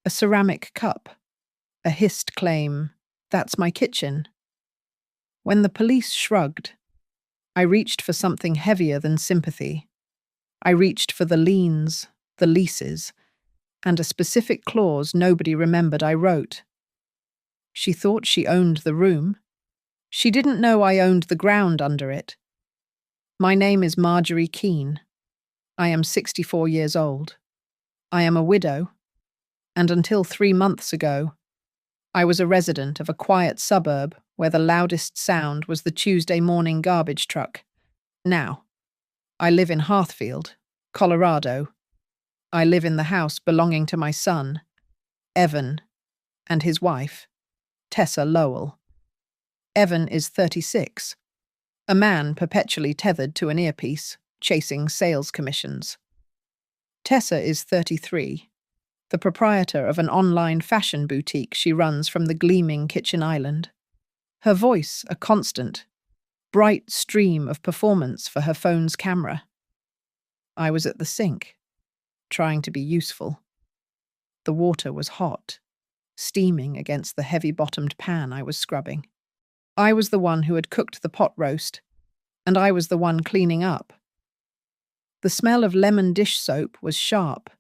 A ceramic cup. A hissed claim, "That's my kitchen." When the police shrugged, I reached for something heavier than sympathy. I reached for the liens, the leases, and a specific clause nobody remembered I wrote. She thought she owned the room. She didn't know I owned the ground under it. My name is Marjorie Keane. I am 64 years old. I am a widow, and until 3 months ago, I was a resident of a quiet suburb where the loudest sound was the Tuesday morning garbage truck. Now, I live in Hearthfield, Colorado. I live in the house belonging to my son, Evan, and his wife, Tessa Lowell. Evan is 36, a man perpetually tethered to an earpiece, chasing sales commissions. Tessa is 33, the proprietor of an online fashion boutique she runs from the gleaming kitchen island. Her voice a constant, bright stream of performance for her phone's camera. I was at the sink, trying to be useful. The water was hot, steaming against the heavy-bottomed pan I was scrubbing. I was the one who had cooked the pot roast, and I was the one cleaning up. The smell of lemon dish soap was sharp,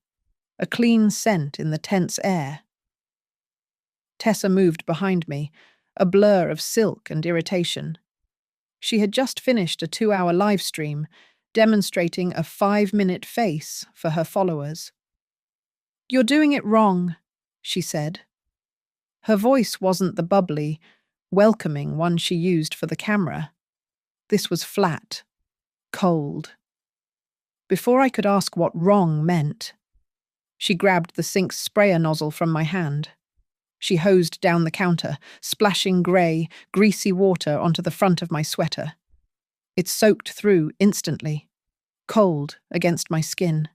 a clean scent in the tense air. Tessa moved behind me, a blur of silk and irritation. She had just finished a 2-hour live stream, demonstrating a 5-minute face for her followers. "You're doing it wrong," she said. Her voice wasn't the bubbly, welcoming one she used for the camera. This was flat, cold. Before I could ask what wrong meant, she grabbed the sink's sprayer nozzle from my hand. She hosed down the counter, splashing grey, greasy water onto the front of my sweater. It soaked through instantly, cold against my skin.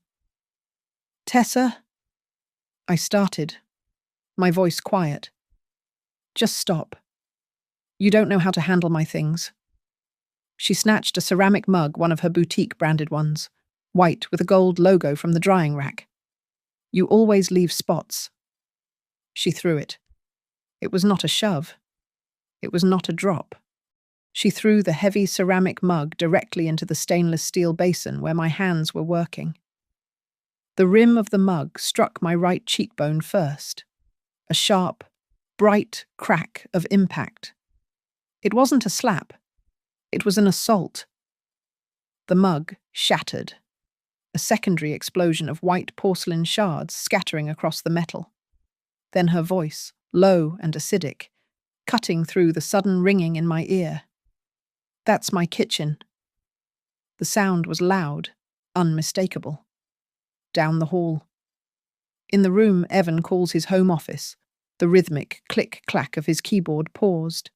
"Tessa?" I started, my voice quiet. "Just stop. You don't know how to handle my things." She snatched a ceramic mug, one of her boutique-branded ones, white with a gold logo from the drying rack. "You always leave spots." She threw it. It was not a shove. It was not a drop. She threw the heavy ceramic mug directly into the stainless steel basin where my hands were working. The rim of the mug struck my right cheekbone first. A sharp, bright crack of impact. It wasn't a slap. It was an assault. The mug shattered, a secondary explosion of white porcelain shards scattering across the metal. Then her voice, low and acidic, cutting through the sudden ringing in my ear. "That's my kitchen." The sound was loud, unmistakable. Down the hall. In the room Evan calls his home office, the rhythmic click-clack of his keyboard paused.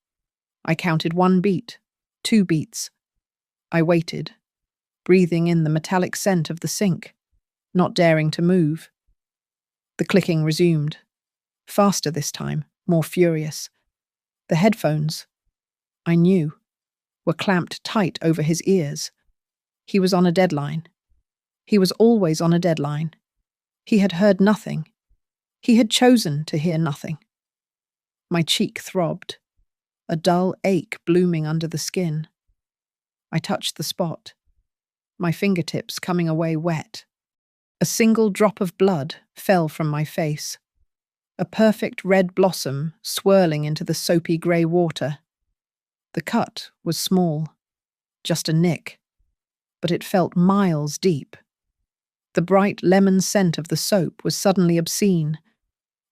I counted 1 beat, 2 beats. I waited, breathing in the metallic scent of the sink, not daring to move. The clicking resumed. Faster this time, more furious. The headphones, I knew, were clamped tight over his ears. He was on a deadline. He was always on a deadline. He had heard nothing. He had chosen to hear nothing. My cheek throbbed, a dull ache blooming under the skin. I touched the spot, my fingertips coming away wet. A single drop of blood fell from my face, a perfect red blossom swirling into the soapy grey water. The cut was small, just a nick, but it felt miles deep. The bright lemon scent of the soap was suddenly obscene,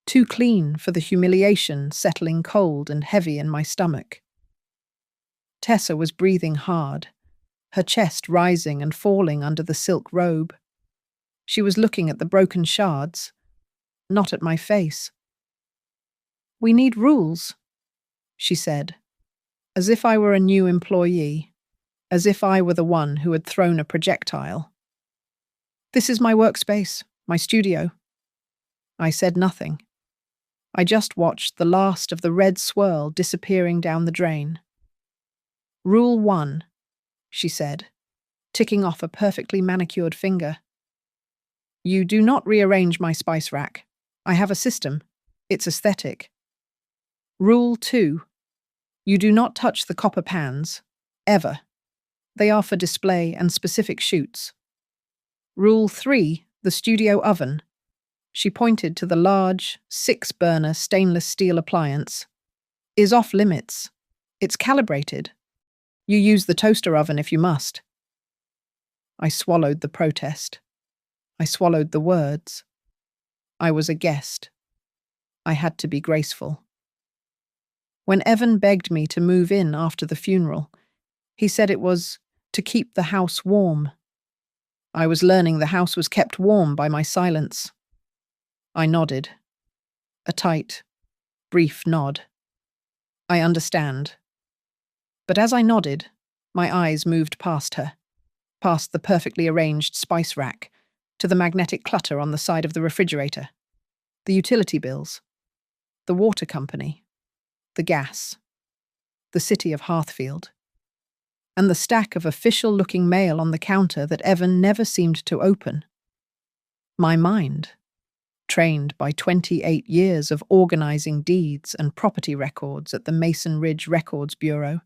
too clean for the humiliation settling cold and heavy in my stomach. Tessa was breathing hard, her chest rising and falling under the silk robe. She was looking at the broken shards, not at my face. "We need rules," she said, as if I were a new employee, as if I were the one who had thrown a projectile. "This is my workspace, my studio." I said nothing. I just watched the last of the red swirl disappearing down the drain. "Rule 1, she said, ticking off a perfectly manicured finger. "You do not rearrange my spice rack. I have a system. It's aesthetic. Rule 2. You do not touch the copper pans. Ever. They are for display and specific shoots. Rule 3. The studio oven. She pointed to the large, 6-burner stainless steel appliance. Is off limits. It's calibrated. You use the toaster oven if you must. I swallowed the protest. I swallowed the words. I was a guest. I had to be graceful. When Evan begged me to move in after the funeral, he said it was to keep the house warm. I was learning the house was kept warm by my silence. I nodded. A tight, brief nod. I understand. But as I nodded, my eyes moved past her, past the perfectly arranged spice rack, to the magnetic clutter on the side of the refrigerator, the utility bills, the water company, the gas, the city of Hearthfield, and the stack of official-looking mail on the counter that Evan never seemed to open. My mind, trained by 28 years of organizing deeds and property records at the Mason Ridge Records Bureau,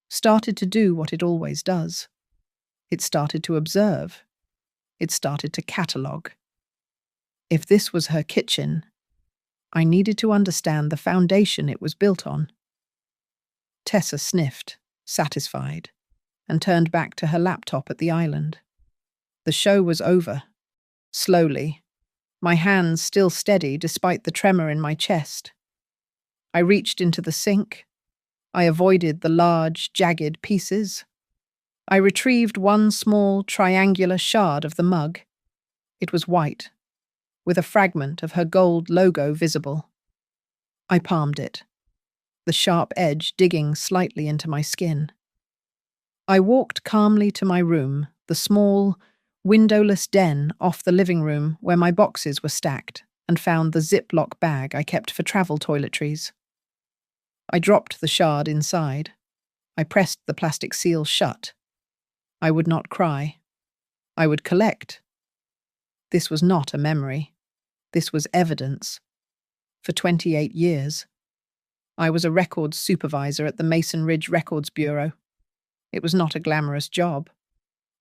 started to do what it always does. It started to observe. It started to catalogue. If this was her kitchen, I needed to understand the foundation it was built on. Tessa sniffed, satisfied, and turned back to her laptop at the island. The show was over. Slowly, my hands still steady despite the tremor in my chest. I reached into the sink. I avoided the large, jagged pieces. I retrieved one small, triangular shard of the mug. It was white, with a fragment of her gold logo visible. I palmed it, the sharp edge digging slightly into my skin. I walked calmly to my room, the small, windowless den off the living room where my boxes were stacked, and found the Ziploc bag I kept for travel toiletries. I dropped the shard inside. I pressed the plastic seal shut. I would not cry. I would collect. This was not a memory. This was evidence. For 28 years, I was a records supervisor at the Mason Ridge Records Bureau. It was not a glamorous job.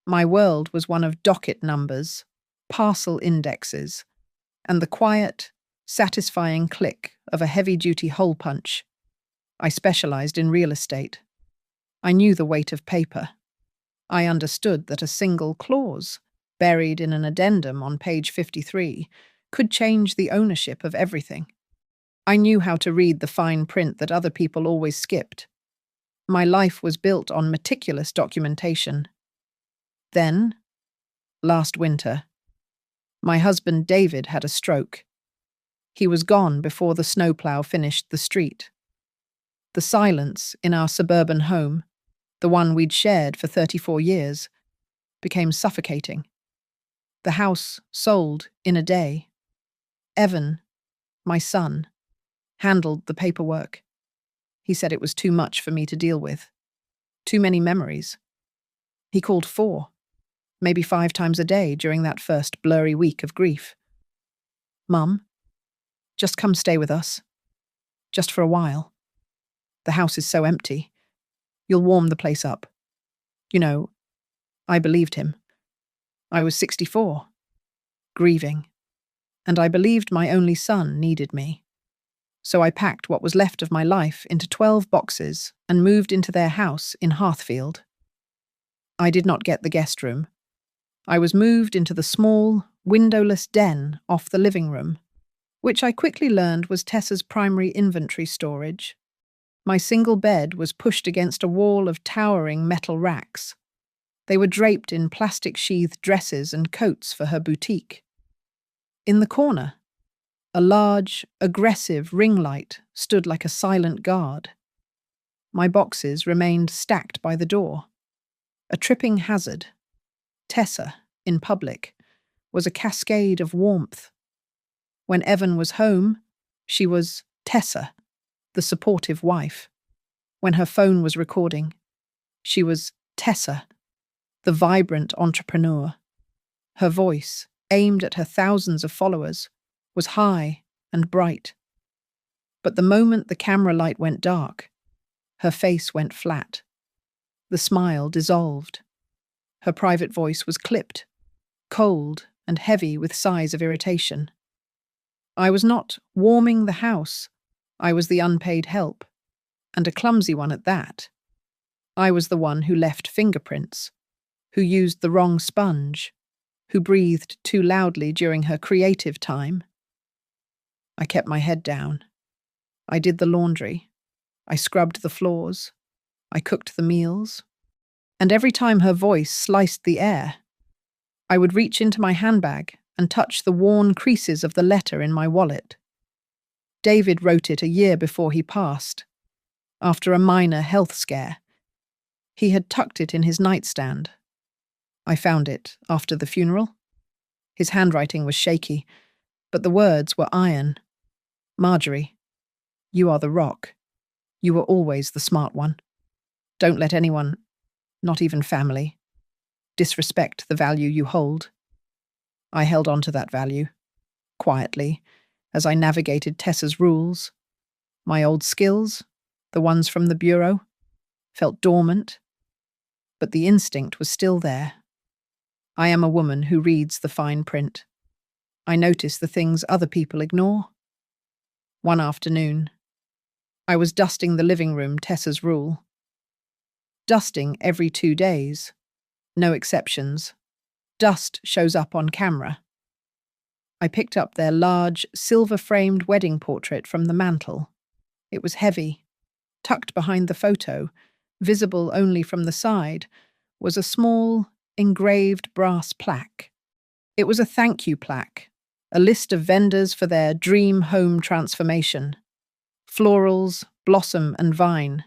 My world was one of docket numbers, parcel indexes, and the quiet, satisfying click of a heavy-duty hole punch. I specialized in real estate. I knew the weight of paper. I understood that a single clause, buried in an addendum on page 53, could change the ownership of everything. I knew how to read the fine print that other people always skipped. My life was built on meticulous documentation. Then, last winter, my husband David had a stroke. He was gone before the snowplow finished the street. The silence in our suburban home, the one we'd shared for 34 years, became suffocating. The house sold in a day. Evan, my son, handled the paperwork. He said it was too much for me to deal with. Too many memories. He called 4, maybe 5 times a day during that first blurry week of grief. Mum, just come stay with us. Just for a while. The house is so empty. You'll warm the place up. You know, I believed him. I was 64, grieving, and I believed my only son needed me. So I packed what was left of my life into 12 boxes and moved into their house in Hearthfield. I did not get the guest room. I was moved into the small, windowless den off the living room, which I quickly learned was Tessa's primary inventory storage. My single bed was pushed against a wall of towering metal racks. They were draped in plastic-sheathed dresses and coats for her boutique. In the corner, a large, aggressive ring light stood like a silent guard. My boxes remained stacked by the door. A tripping hazard. Tessa, in public, was a cascade of warmth. When Evan was home, she was Tessa, the supportive wife. When her phone was recording, she was Tessa, the vibrant entrepreneur. Her voice, aimed at her thousands of followers, was high, and bright. But the moment the camera light went dark, her face went flat. The smile dissolved. Her private voice was clipped, cold and heavy with sighs of irritation. I was not warming the house. I was the unpaid help, and a clumsy one at that. I was the one who left fingerprints, who used the wrong sponge, who breathed too loudly during her creative time. I kept my head down. I did the laundry. I scrubbed the floors. I cooked the meals. And every time her voice sliced the air, I would reach into my handbag and touch the worn creases of the letter in my wallet. David wrote it a year before he passed, after a minor health scare. He had tucked it in his nightstand. I found it after the funeral. His handwriting was shaky, but the words were iron. Marjorie, you are the rock. You were always the smart one. Don't let anyone, not even family, disrespect the value you hold. I held on to that value, quietly, as I navigated Tessa's rules. My old skills, the ones from the bureau, felt dormant, but the instinct was still there. I am a woman who reads the fine print. I notice the things other people ignore. One afternoon, I was dusting the living room, Tessa's rule. Dusting every 2 days. No exceptions. Dust shows up on camera. I picked up their large, silver-framed wedding portrait from the mantel. It was heavy. Tucked behind the photo, visible only from the side, was a small, engraved brass plaque. It was a thank you plaque, a list of vendors for their dream home transformation. Florals, blossom and vine,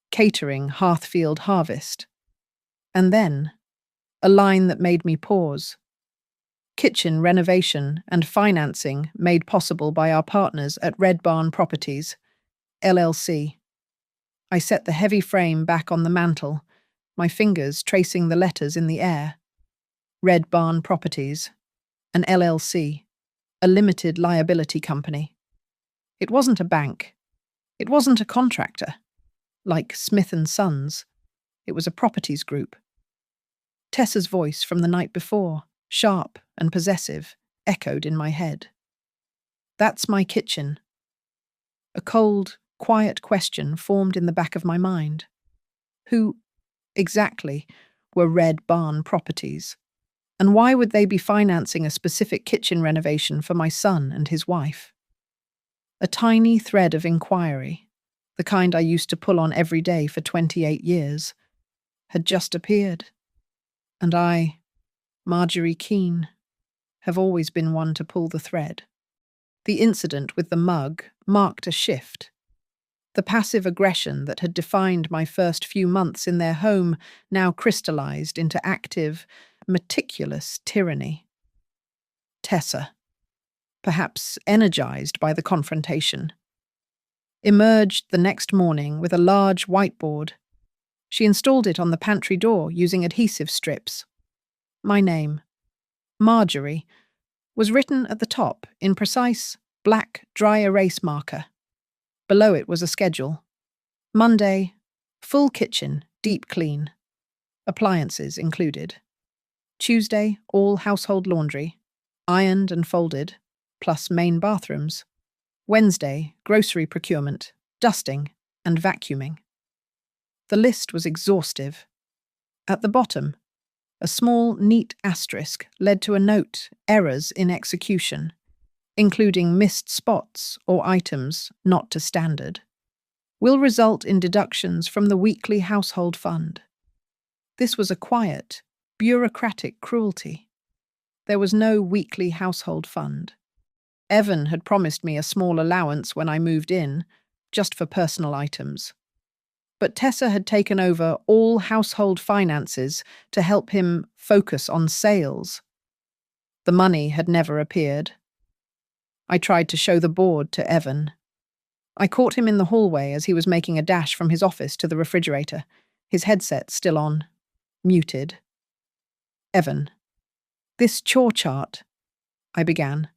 catering, Hearthfield harvest. And then, a line that made me pause. Kitchen renovation and financing made possible by our partners at Red Barn Properties, LLC. I set the heavy frame back on the mantel, my fingers tracing the letters in the air. Red Barn Properties, an LLC, a limited liability company. It wasn't a bank. It wasn't a contractor, like Smith & Sons. It was a properties group. Tessa's voice from the night before, sharp and possessive, echoed in my head. That's my kitchen. A cold, quiet question formed in the back of my mind. Who, exactly, were Red Barn Properties? And why would they be financing a specific kitchen renovation for my son and his wife? A tiny thread of inquiry, the kind I used to pull on every day for 28 years, had just appeared. And I, Marjorie Keane, have always been one to pull the thread. The incident with the mug marked a shift. The passive aggression that had defined my first few months in their home now crystallized into active, meticulous tyranny. Tessa, perhaps energized by the confrontation, emerged the next morning with a large whiteboard. She installed it on the pantry door using adhesive strips. My name, Marjorie, was written at the top in precise, black, dry erase marker. Below it was a schedule. Monday, full kitchen, deep clean. Appliances included. Tuesday, all household laundry, ironed and folded, plus main bathrooms. Wednesday, grocery procurement, dusting, and vacuuming. The list was exhaustive. At the bottom, a small, neat asterisk led to a note, errors in execution, including missed spots or items not to standard, will result in deductions from the weekly household fund. This was a quiet, bureaucratic cruelty. There was no weekly household fund. Evan had promised me a small allowance when I moved in, just for personal items. But Tessa had taken over all household finances to help him focus on sales. The money had never appeared. I tried to show the board to Evan. I caught him in the hallway as he was making a dash from his office to the refrigerator, his headset still on, muted. Evan, this chore chart, I began.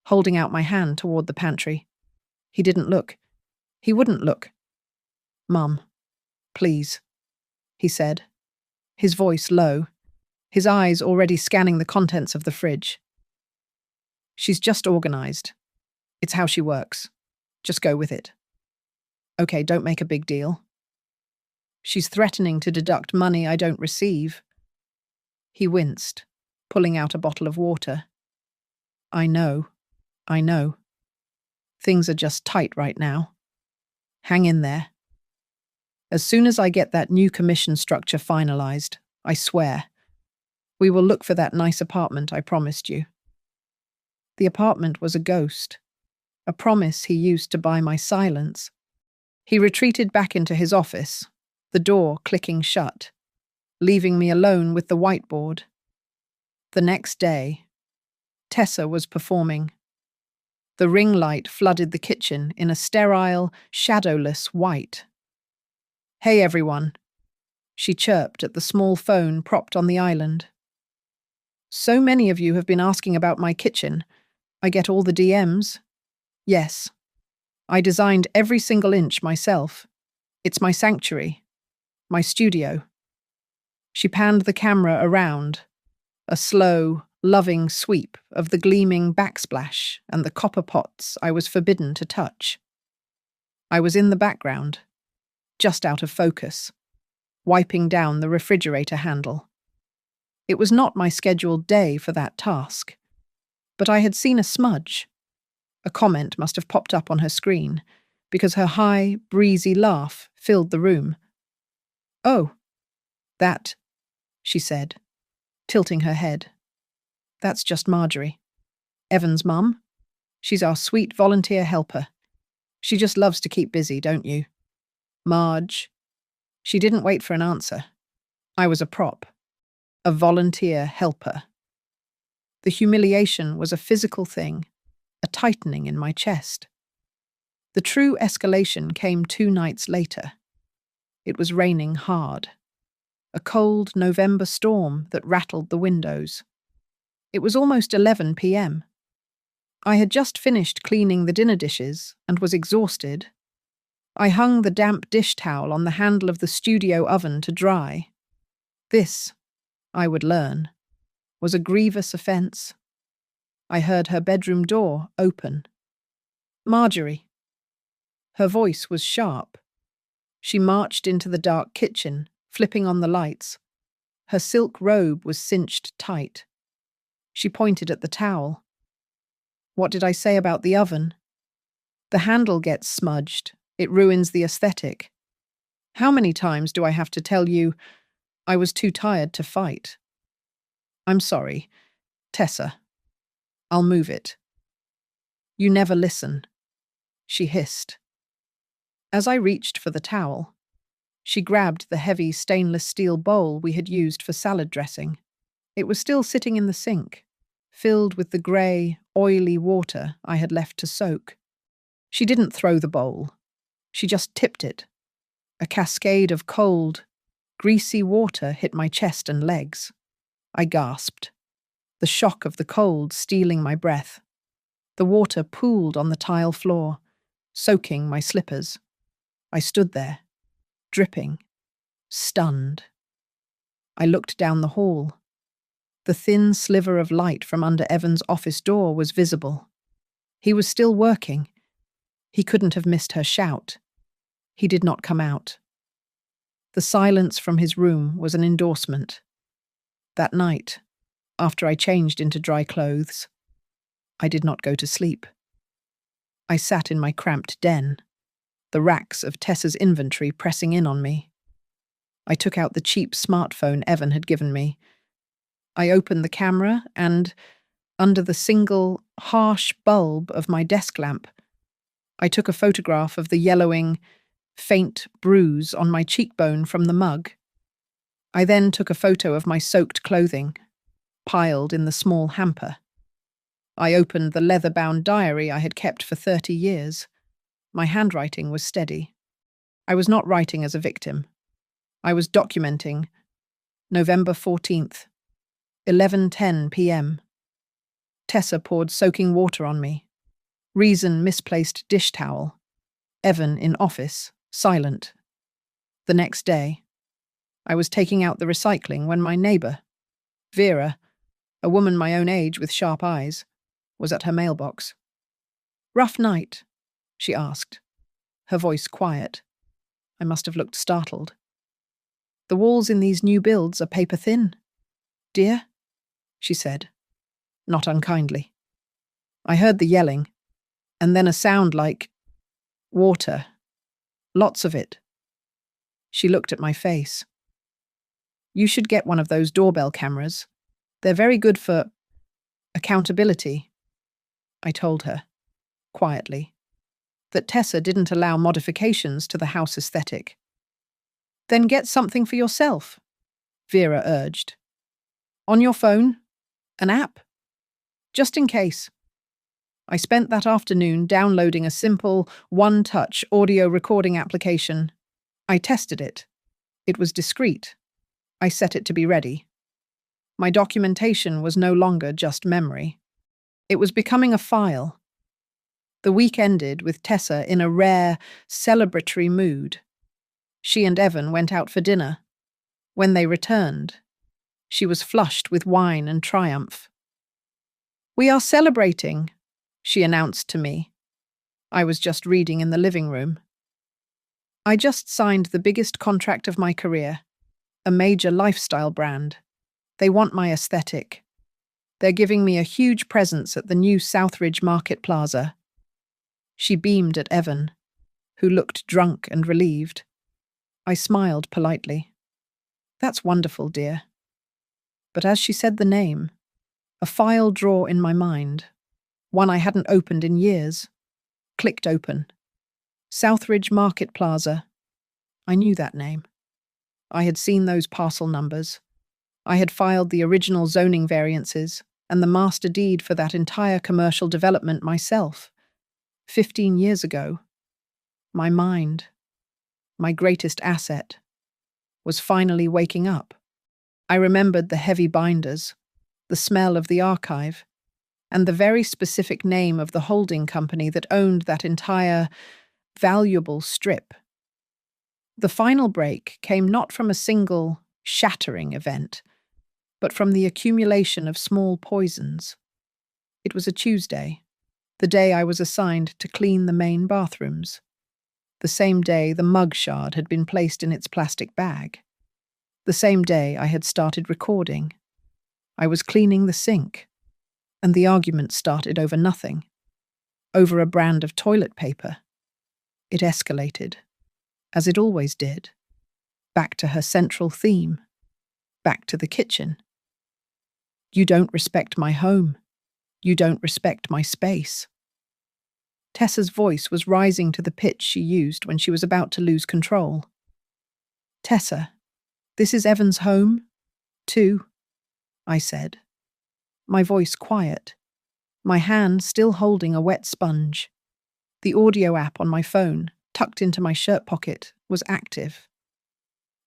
holding out my hand toward the pantry. He didn't look. He wouldn't look. "Mum, please," he said, his voice low, his eyes already scanning the contents of the fridge. "She's just organized. It's how she works. Just go with it. Okay, don't make a big deal. She's threatening to deduct money I don't receive." He winced, pulling out a bottle of water. I know. Things are just tight right now. Hang in there. As soon as I get that new commission structure finalized, I swear, we will look for that nice apartment I promised you." The apartment was a ghost, a promise he used to buy my silence. He retreated back into his office, the door clicking shut, leaving me alone with the whiteboard. The next day, Tessa was performing. The ring light flooded the kitchen in a sterile, shadowless white. "Hey everyone," she chirped at the small phone propped on the island. "So many of you have been asking about my kitchen. I get all the DMs. Yes, I designed every single inch myself. It's my sanctuary, my studio." She panned the camera around, a slow, loving sweep of the gleaming backsplash and the copper pots I was forbidden to touch. I was in the background, just out of focus, wiping down the refrigerator handle. It was not my scheduled day for that task, but I had seen a smudge. A comment must have popped up on her screen, because her high, breezy laugh filled the room. "Oh, that," she said, tilting her head. "That's just Marjorie. Evan's mum. She's our sweet volunteer helper. She just loves to keep busy, don't you?" "Marge." She didn't wait for an answer. I was a prop. A volunteer helper. The humiliation was a physical thing, a tightening in my chest. The true escalation came 2 nights later. It was raining hard. A cold November storm that rattled the windows. It was almost 11 p.m. I had just finished cleaning the dinner dishes and was exhausted. I hung the damp dish towel on the handle of the studio oven to dry. This, I would learn, was a grievous offence. I heard her bedroom door open. "Marjorie." Her voice was sharp. She marched into the dark kitchen, flipping on the lights. Her silk robe was cinched tight. She pointed at the towel. "What did I say about the oven? The handle gets smudged. It ruins the aesthetic. How many times do I have to tell you I was too tired to fight? I'm sorry, Tessa. I'll move it." "You never listen," she hissed. As I reached for the towel, she grabbed the heavy stainless steel bowl we had used for salad dressing. It was still sitting in the sink, filled with the grey, oily water I had left to soak. She didn't throw the bowl. She just tipped it. A cascade of cold, greasy water hit my chest and legs. I gasped, the shock of the cold stealing my breath. The water pooled on the tile floor, soaking my slippers. I stood there, dripping, stunned. I looked down the hall. The thin sliver of light from under Evan's office door was visible. He was still working. He couldn't have missed her shout. He did not come out. The silence from his room was an endorsement. That night, after I changed into dry clothes, I did not go to sleep. I sat in my cramped den, the racks of Tessa's inventory pressing in on me. I took out the cheap smartphone Evan had given me. I opened the camera and, under the single, harsh bulb of my desk lamp, I took a photograph of the yellowing, faint bruise on my cheekbone from the mug. I then took a photo of my soaked clothing, piled in the small hamper. I opened the leather-bound diary I had kept for 30 years. My handwriting was steady. I was not writing as a victim. I was documenting November 14th, 11:10 p.m. Tessa poured soaking water on me. Reason misplaced dish towel. Evan in office, silent. The next day, I was taking out the recycling when my neighbour, Vera, a woman my own age with sharp eyes, was at her mailbox. "Rough night?" she asked, her voice quiet. I must have looked startled. "The walls in these new builds are paper thin, dear," she said, not unkindly. I heard the yelling, and then a sound like water. Lots of it. She looked at my face. "You should get one of those doorbell cameras. They're very good for accountability," I told her, quietly, that Tessa didn't allow modifications to the house aesthetic. "Then get something for yourself," Vera urged. "On your phone? An app? Just in case." I spent that afternoon downloading a simple, one-touch audio recording application. I tested it. It was discreet. I set it to be ready. My documentation was no longer just memory. It was becoming a file. The week ended with Tessa in a rare, celebratory mood. She and Evan went out for dinner. When they returned, she was flushed with wine and triumph. "We are celebrating," she announced to me. I was just reading in the living room. "I just signed the biggest contract of my career, a major lifestyle brand. They want my aesthetic. They're giving me a huge presence at the new Southridge Market Plaza." She beamed at Evan, who looked drunk and relieved. I smiled politely. "That's wonderful, dear." But as she said the name, a file drawer in my mind, one I hadn't opened in years, clicked open. Southridge Market Plaza. I knew that name. I had seen those parcel numbers. I had filed the original zoning variances and the master deed for that entire commercial development myself. 15 years ago. My mind, my greatest asset, was finally waking up. I remembered the heavy binders, the smell of the archive, and the very specific name of the holding company that owned that entire, valuable strip. The final break came not from a single, shattering event, but from the accumulation of small poisons. It was a Tuesday, the day I was assigned to clean the main bathrooms. The same day the mug shard had been placed in its plastic bag. The same day I had started recording. I was cleaning the sink, and the argument started over nothing, over a brand of toilet paper. It escalated, as it always did, back to her central theme, back to the kitchen. "You don't respect my home. You don't respect my space." Tessa's voice was rising to the pitch she used when she was about to lose control. "Tessa, this is Evan's home, too," I said, my voice quiet, my hand still holding a wet sponge. The audio app on my phone, tucked into my shirt pocket, was active.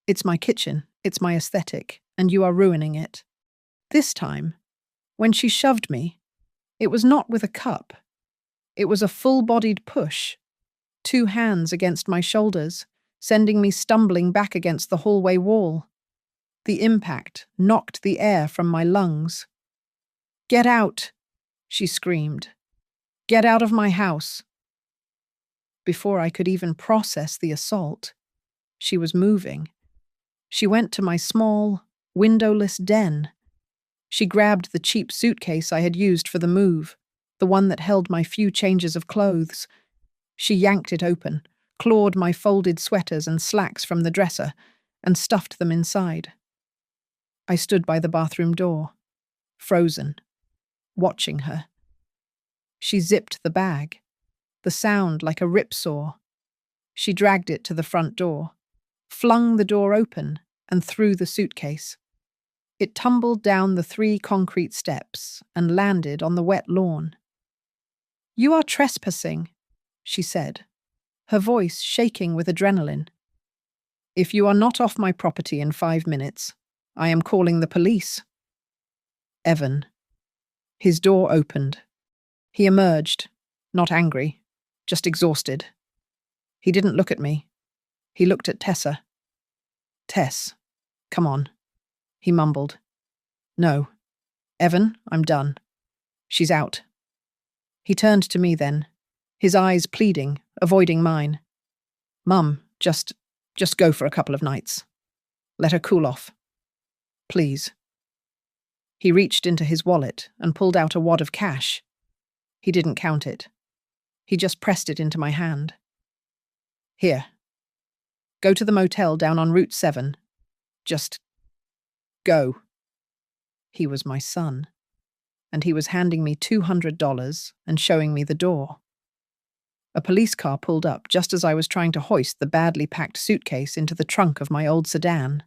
"It's my kitchen, it's my aesthetic, and you are ruining it." This time, when she shoved me, it was not with a cup. It was a full-bodied push, 2 hands against my shoulders, sending me stumbling back against the hallway wall. The impact knocked the air from my lungs. "Get out!" she screamed. "Get out of my house!" Before I could even process the assault, she was moving. She went to my small, windowless den. She grabbed the cheap suitcase I had used for the move, the one that held my few changes of clothes. She yanked it open, clawed my folded sweaters and slacks from the dresser, and stuffed them inside. I stood by the bathroom door, frozen, watching her. She zipped the bag, the sound like a ripsaw. She dragged it to the front door, flung the door open, and threw the suitcase. It tumbled down the 3 concrete steps and landed on the wet lawn. "You are trespassing," she said, her voice shaking with adrenaline. "If you are not off my property in 5 minutes, I am calling the police." Evan. His door opened. He emerged, not angry, just exhausted. He didn't look at me. He looked at Tessa. "Tess, come on," he mumbled. "No. Evan, I'm done. She's out." He turned to me then, his eyes pleading, avoiding mine. "Mum, just go for a couple of nights. Let her cool off. Please." He reached into his wallet and pulled out a wad of cash. He didn't count it. He just pressed it into my hand. "Here. Go to the motel down on Route 7. Just go." He was my son, and he was handing me $200 and showing me the door. A police car pulled up just as I was trying to hoist the badly packed suitcase into the trunk of my old sedan.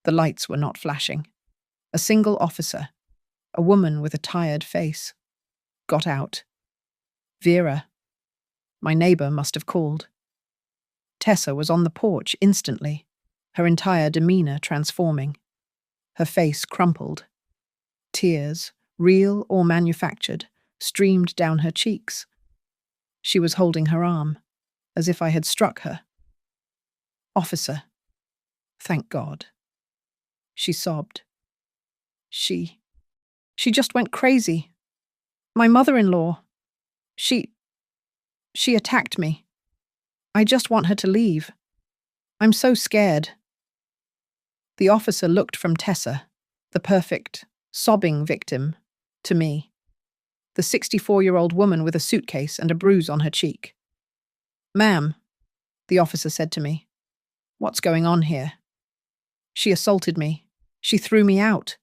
The lights were not flashing. A single officer, a woman with a tired face, got out. Vera, my neighbor, must have called. Tessa was on the porch instantly, her entire demeanor transforming. Her face crumpled. Tears, real or manufactured, streamed down her cheeks. She was holding her arm, as if I had struck her. "Officer, thank God." She sobbed. She just went crazy. My mother-in-law, she attacked me. I just want her to leave. I'm so scared." The officer looked from Tessa, the perfect, sobbing victim, to me, the 64-year-old woman with a suitcase and a bruise on her cheek. "Ma'am," the officer said to me, "what's going on here?" "She assaulted me. She threw me out,"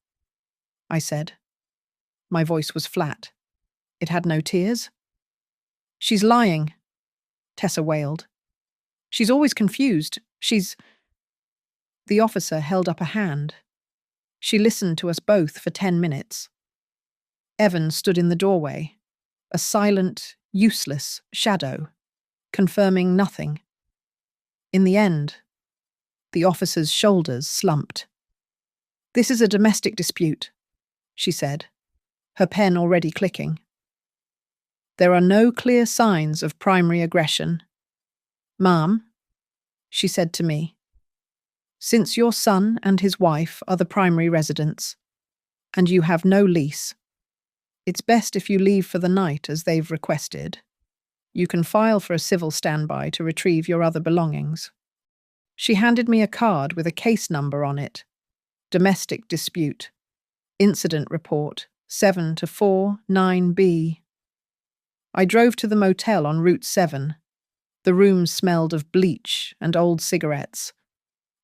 I said. My voice was flat. It had no tears. "She's lying," Tessa wailed. "She's always confused. The officer held up a hand. She listened to us both for 10 minutes. Evan stood in the doorway, a silent, useless shadow, confirming nothing. In the end, the officer's shoulders slumped. "This is a domestic dispute," she said, her pen already clicking. "There are no clear signs of primary aggression. Ma'am," she said to me, "since your son and his wife are the primary residents, and you have no lease, it's best if you leave for the night as they've requested. You can file for a civil standby to retrieve your other belongings." She handed me a card with a case number on it. Domestic dispute. Incident report 7-49B. I drove to the motel on Route 7. The room smelled of bleach and old cigarettes.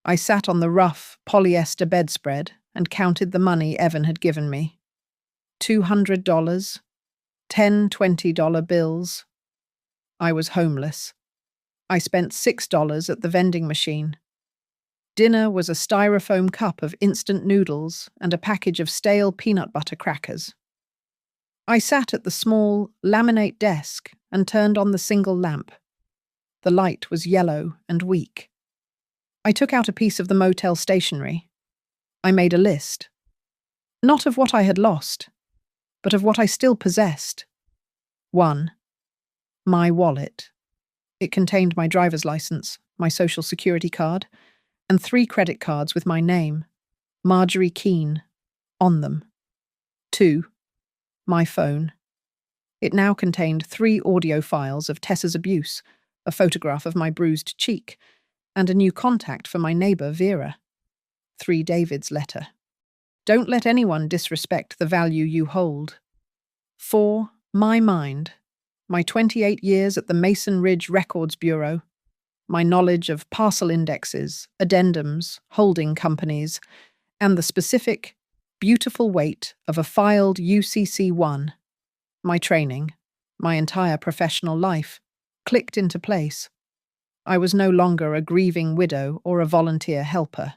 I sat on the rough polyester bedspread and counted the money Evan had given me. $200, 10 $20 bills. I was homeless. I spent $6 at the vending machine. Dinner was a styrofoam cup of instant noodles and a package of stale peanut butter crackers. I sat at the small, laminate desk and turned on the single lamp. The light was yellow and weak. I took out a piece of the motel stationery. I made a list. Not of what I had lost, but of what I still possessed. 1. My wallet. It contained my driver's license, my social security card, and 3 credit cards with my name, Marjorie Keane, on them. 2. My phone. It now contained 3 audio files of Tessa's abuse, a photograph of my bruised cheek, and a new contact for my neighbour Vera. 3 David's letter. Don't let anyone disrespect the value you hold. 4. My mind. My 28 years at the Mason Ridge Records Bureau. My knowledge of parcel indexes, addendums, holding companies, and the specific, beautiful weight of a filed UCC-1. My training, my entire professional life, clicked into place. I was no longer a grieving widow or a volunteer helper.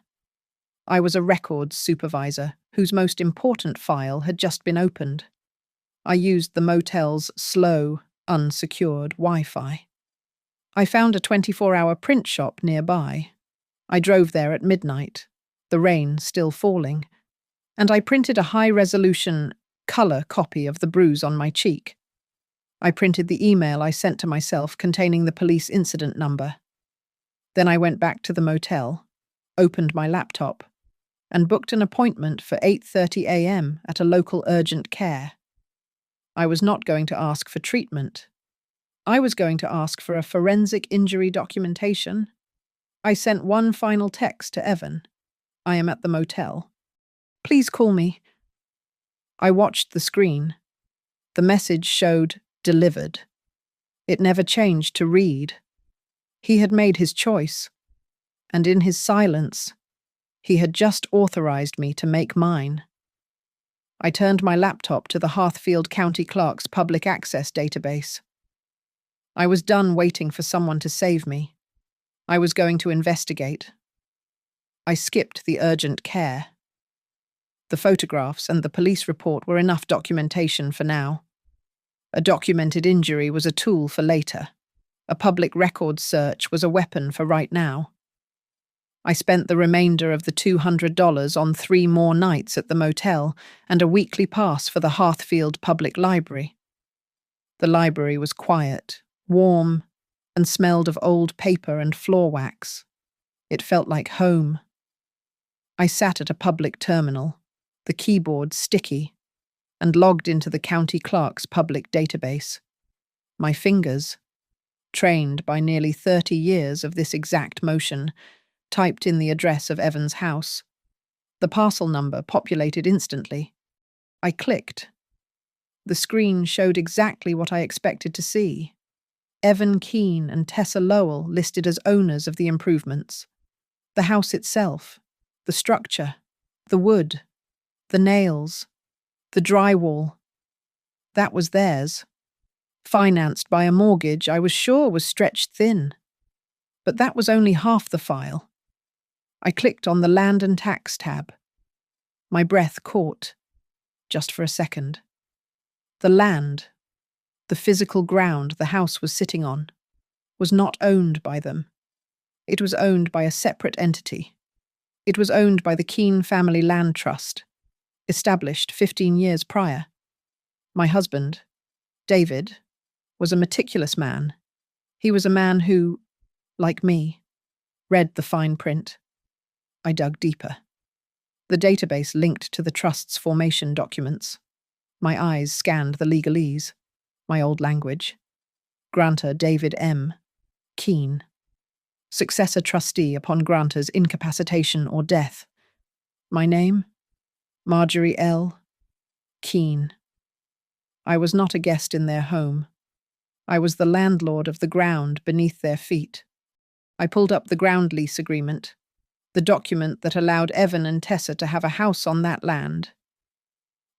I was a records supervisor whose most important file had just been opened. I used the motel's slow, unsecured Wi-Fi. I found a 24-hour print shop nearby. I drove there at midnight, the rain still falling, and I printed a high-resolution, color copy of the bruise on my cheek. I printed the email I sent to myself containing the police incident number. Then I went back to the motel, opened my laptop, and booked an appointment for 8:30 a.m. at a local urgent care. I was not going to ask for treatment. I was going to ask for a forensic injury documentation. I sent one final text to Evan. I am at the motel. Please call me. I watched the screen. The message showed delivered. It never changed to read. He had made his choice, and in his silence, he had just authorized me to make mine. I turned my laptop to the Heathfield County Clerk's public access database. I was done waiting for someone to save me. I was going to investigate. I skipped the urgent care. The photographs and the police report were enough documentation for now. A documented injury was a tool for later. A public records search was a weapon for right now. I spent the remainder of the $200 on 3 more nights at the motel and a weekly pass for the Heathfield Public Library. The library was quiet, warm, and smelled of old paper and floor wax. It felt like home. I sat at a public terminal, the keyboard sticky, and logged into the county clerk's public database. My fingers, trained by nearly 30 years of this exact motion, typed in the address of Evan's house. The parcel number populated instantly. I clicked. The screen showed exactly what I expected to see. Evan Keane and Tessa Lowell listed as owners of the improvements. The house itself, the structure, the wood, the nails, the drywall. That was theirs. Financed by a mortgage I was sure was stretched thin. But that was only half the file. I clicked on the Land and Tax tab. My breath caught, just for a second. The land, the physical ground the house was sitting on, was not owned by them. It was owned by a separate entity. It was owned by the Keane Family Land Trust, established 15 years prior. My husband, David, was a meticulous man. He was a man who, like me, read the fine print. I dug deeper. The database linked to the trust's formation documents. My eyes scanned the legalese, my old language. Grantor David M. Keane. Successor trustee upon grantor's incapacitation or death. My name? Marjorie L. Keane. I was not a guest in their home. I was the landlord of the ground beneath their feet. I pulled up the ground lease agreement, the document that allowed Evan and Tessa to have a house on that land.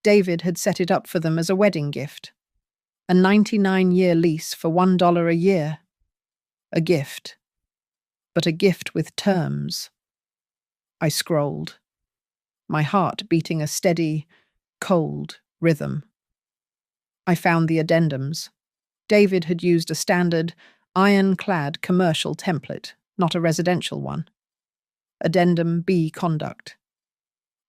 David had set it up for them as a wedding gift. A 99-year lease for $1 a year. A gift. But a gift with terms. I scrolled, my heart beating a steady, cold rhythm. I found the addendums. David had used a standard, ironclad commercial template, not a residential one. Addendum B Conduct.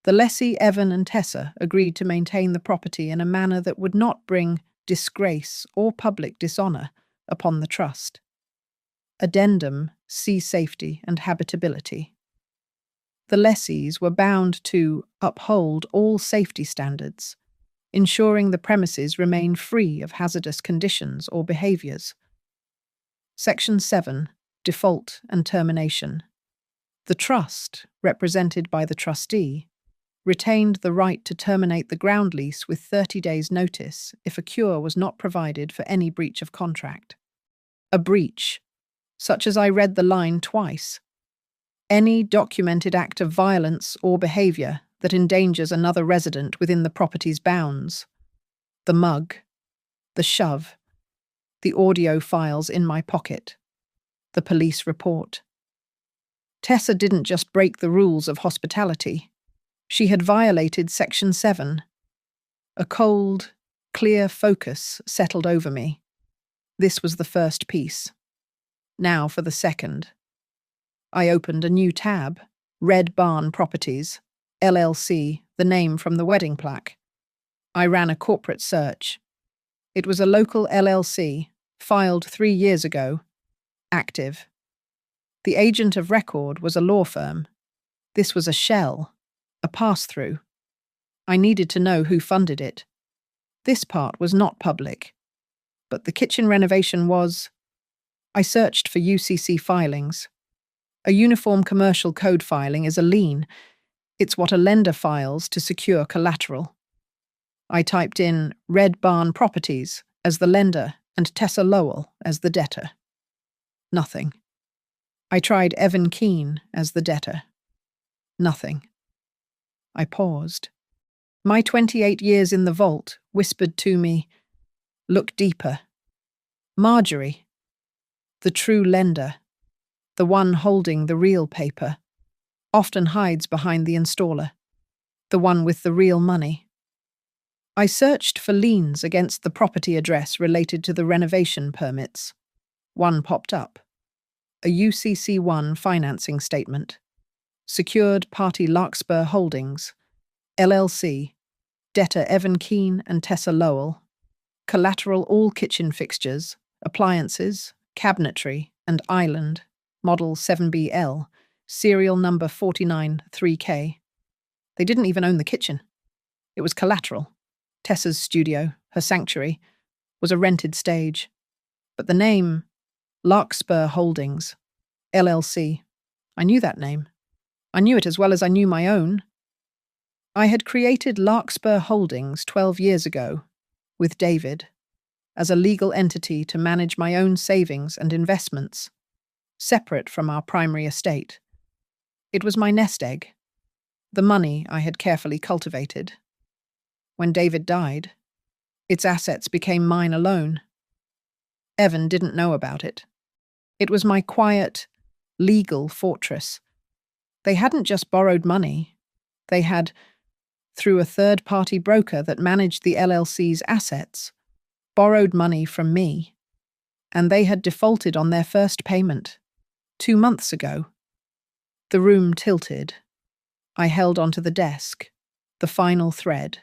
The lessee Evan and Tessa agreed to maintain the property in a manner that would not bring disgrace or public dishonour upon the trust. Addendum C Safety and Habitability. The lessees were bound to uphold all safety standards, ensuring the premises remain free of hazardous conditions or behaviours. Section 7. Default and Termination. The trust, represented by the trustee, retained the right to terminate the ground lease with 30 days' notice if a cure was not provided for any breach of contract. A breach, such as I read the line twice. Any documented act of violence or behaviour that endangers another resident within the property's bounds. The mug, the shove, the audio files in my pocket, the police report. Tessa didn't just break the rules of hospitality. She had violated Section 7. A cold, clear focus settled over me. This was the first piece. Now for the second. I opened a new tab, Red Barn Properties, LLC, the name from the wedding plaque. I ran a corporate search. It was a local LLC, filed 3 years ago, active. The agent of record was a law firm. This was a shell, a pass-through. I needed to know who funded it. This part was not public, but the kitchen renovation was. I searched for UCC filings. A Uniform Commercial Code filing is a lien. It's what a lender files to secure collateral. I typed in Red Barn Properties as the lender and Tessa Lowell as the debtor. Nothing. I tried Evan Keane as the debtor. Nothing. I paused. My 28 years in the vault whispered to me, look deeper. Marjorie, the true lender, the one holding the real paper, often hides behind the installer, the one with the real money. I searched for liens against the property address related to the renovation permits. One popped up. A UCC1 financing statement. Secured Party Larkspur Holdings, LLC, debtor Evan Keane and Tessa Lowell. Collateral all kitchen fixtures, appliances, cabinetry, and island, model 7BL, serial number 493K. They didn't even own the kitchen. It was collateral. Tessa's studio, her sanctuary, was a rented stage. But the name, Larkspur Holdings, LLC, I knew that name. I knew it as well as I knew my own. I had created Larkspur Holdings 12 years ago, with David, as a legal entity to manage my own savings and investments, separate from our primary estate. It was my nest egg, the money I had carefully cultivated. When David died, its assets became mine alone. Evan didn't know about it. It was my quiet, legal fortress. They hadn't just borrowed money. They had, through a third-party broker that managed the LLC's assets, borrowed money from me. And they had defaulted on their first payment, 2 months ago. The room tilted. I held onto the desk, the final thread.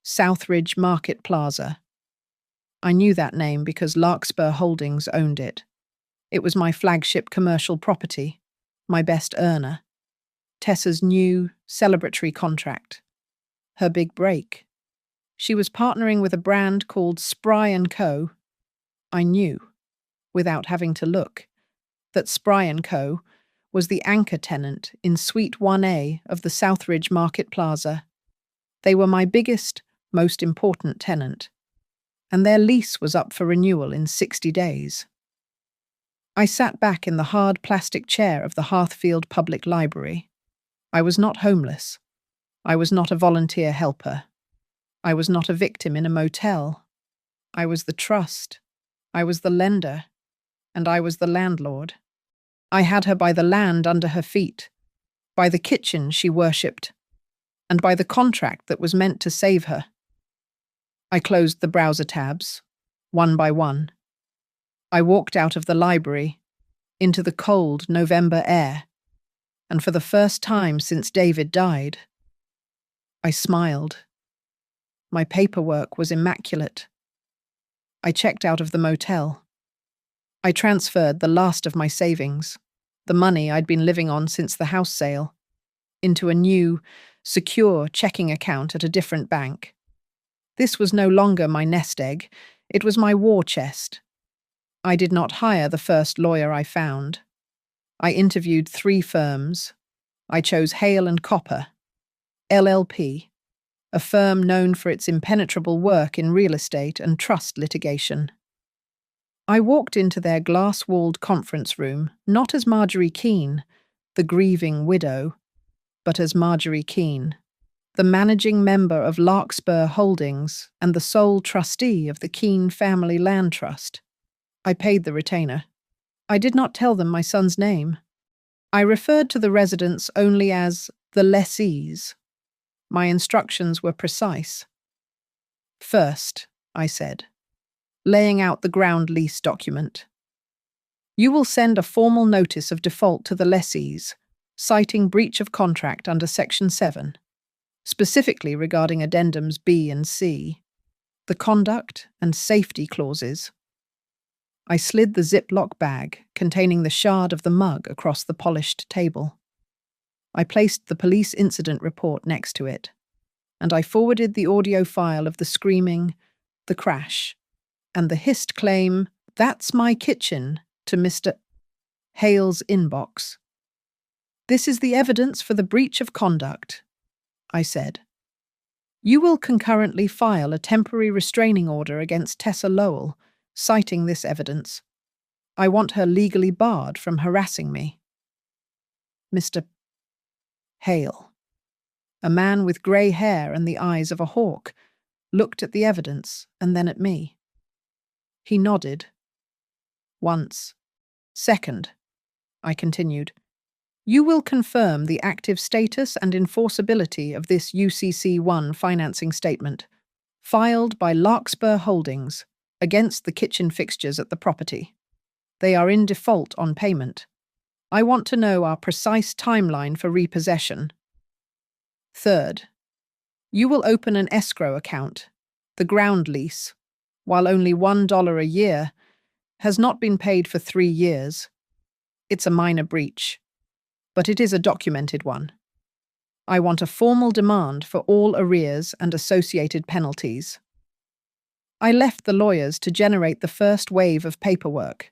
Southridge Market Plaza. I knew that name because Larkspur Holdings owned it. It was my flagship commercial property, my best earner. Tessa's new, celebratory contract. Her big break. She was partnering with a brand called Spry & Co. I knew, without having to look, that Spry & Co. was the anchor tenant in Suite 1A of the Southridge Market Plaza. They were my biggest, most important tenant, and their lease was up for renewal in 60 days. I sat back in the hard plastic chair of the Hearthfield Public Library. I was not homeless. I was not a volunteer helper. I was not a victim in a motel. I was the trust. I was the lender. And I was the landlord. I had her by the land under her feet, by the kitchen she worshipped, and by the contract that was meant to save her. I closed the browser tabs, one by one. I walked out of the library, into the cold November air, and for the first time since David died, I smiled. My paperwork was immaculate. I checked out of the motel. I transferred the last of my savings, the money I'd been living on since the house sale, into a new, secure checking account at a different bank. This was no longer my nest egg, it was my war chest. I did not hire the first lawyer I found. I interviewed 3 firms. I chose Hale & Copper, LLP, a firm known for its impenetrable work in real estate and trust litigation. I walked into their glass-walled conference room not as Marjorie Keane, the grieving widow, but as Marjorie Keane, the managing member of Larkspur Holdings and the sole trustee of the Keane Family Land Trust. I paid the retainer. I did not tell them my son's name. I referred to the residents only as the lessees. My instructions were precise. First, I said, laying out the ground lease document. You will send a formal notice of default to the lessees, citing breach of contract under Section 7. specifically regarding addendums B and C, the conduct and safety clauses. I slid the Ziploc bag containing the shard of the mug across the polished table. I placed the police incident report next to it, and I forwarded the audio file of the screaming, the crash, and the hissed claim, "That's my kitchen," to Mr. Hale's inbox. "This is the evidence for the breach of conduct," I said. "You will concurrently file a temporary restraining order against Tessa Lowell, citing this evidence. I want her legally barred from harassing me." Mr. Hale, a man with grey hair and the eyes of a hawk, looked at the evidence and then at me. He nodded. "Once. Second," I continued, "you will confirm the active status and enforceability of this UCC-1 financing statement, filed by Larkspur Holdings, against the kitchen fixtures at the property. They are in default on payment. I want to know our precise timeline for repossession. Third, you will open an escrow account, the ground lease, while only $1 a year, has not been paid for 3 years. It's a minor breach, but it is a documented one. I want a formal demand for all arrears and associated penalties." I left the lawyers to generate the first wave of paperwork.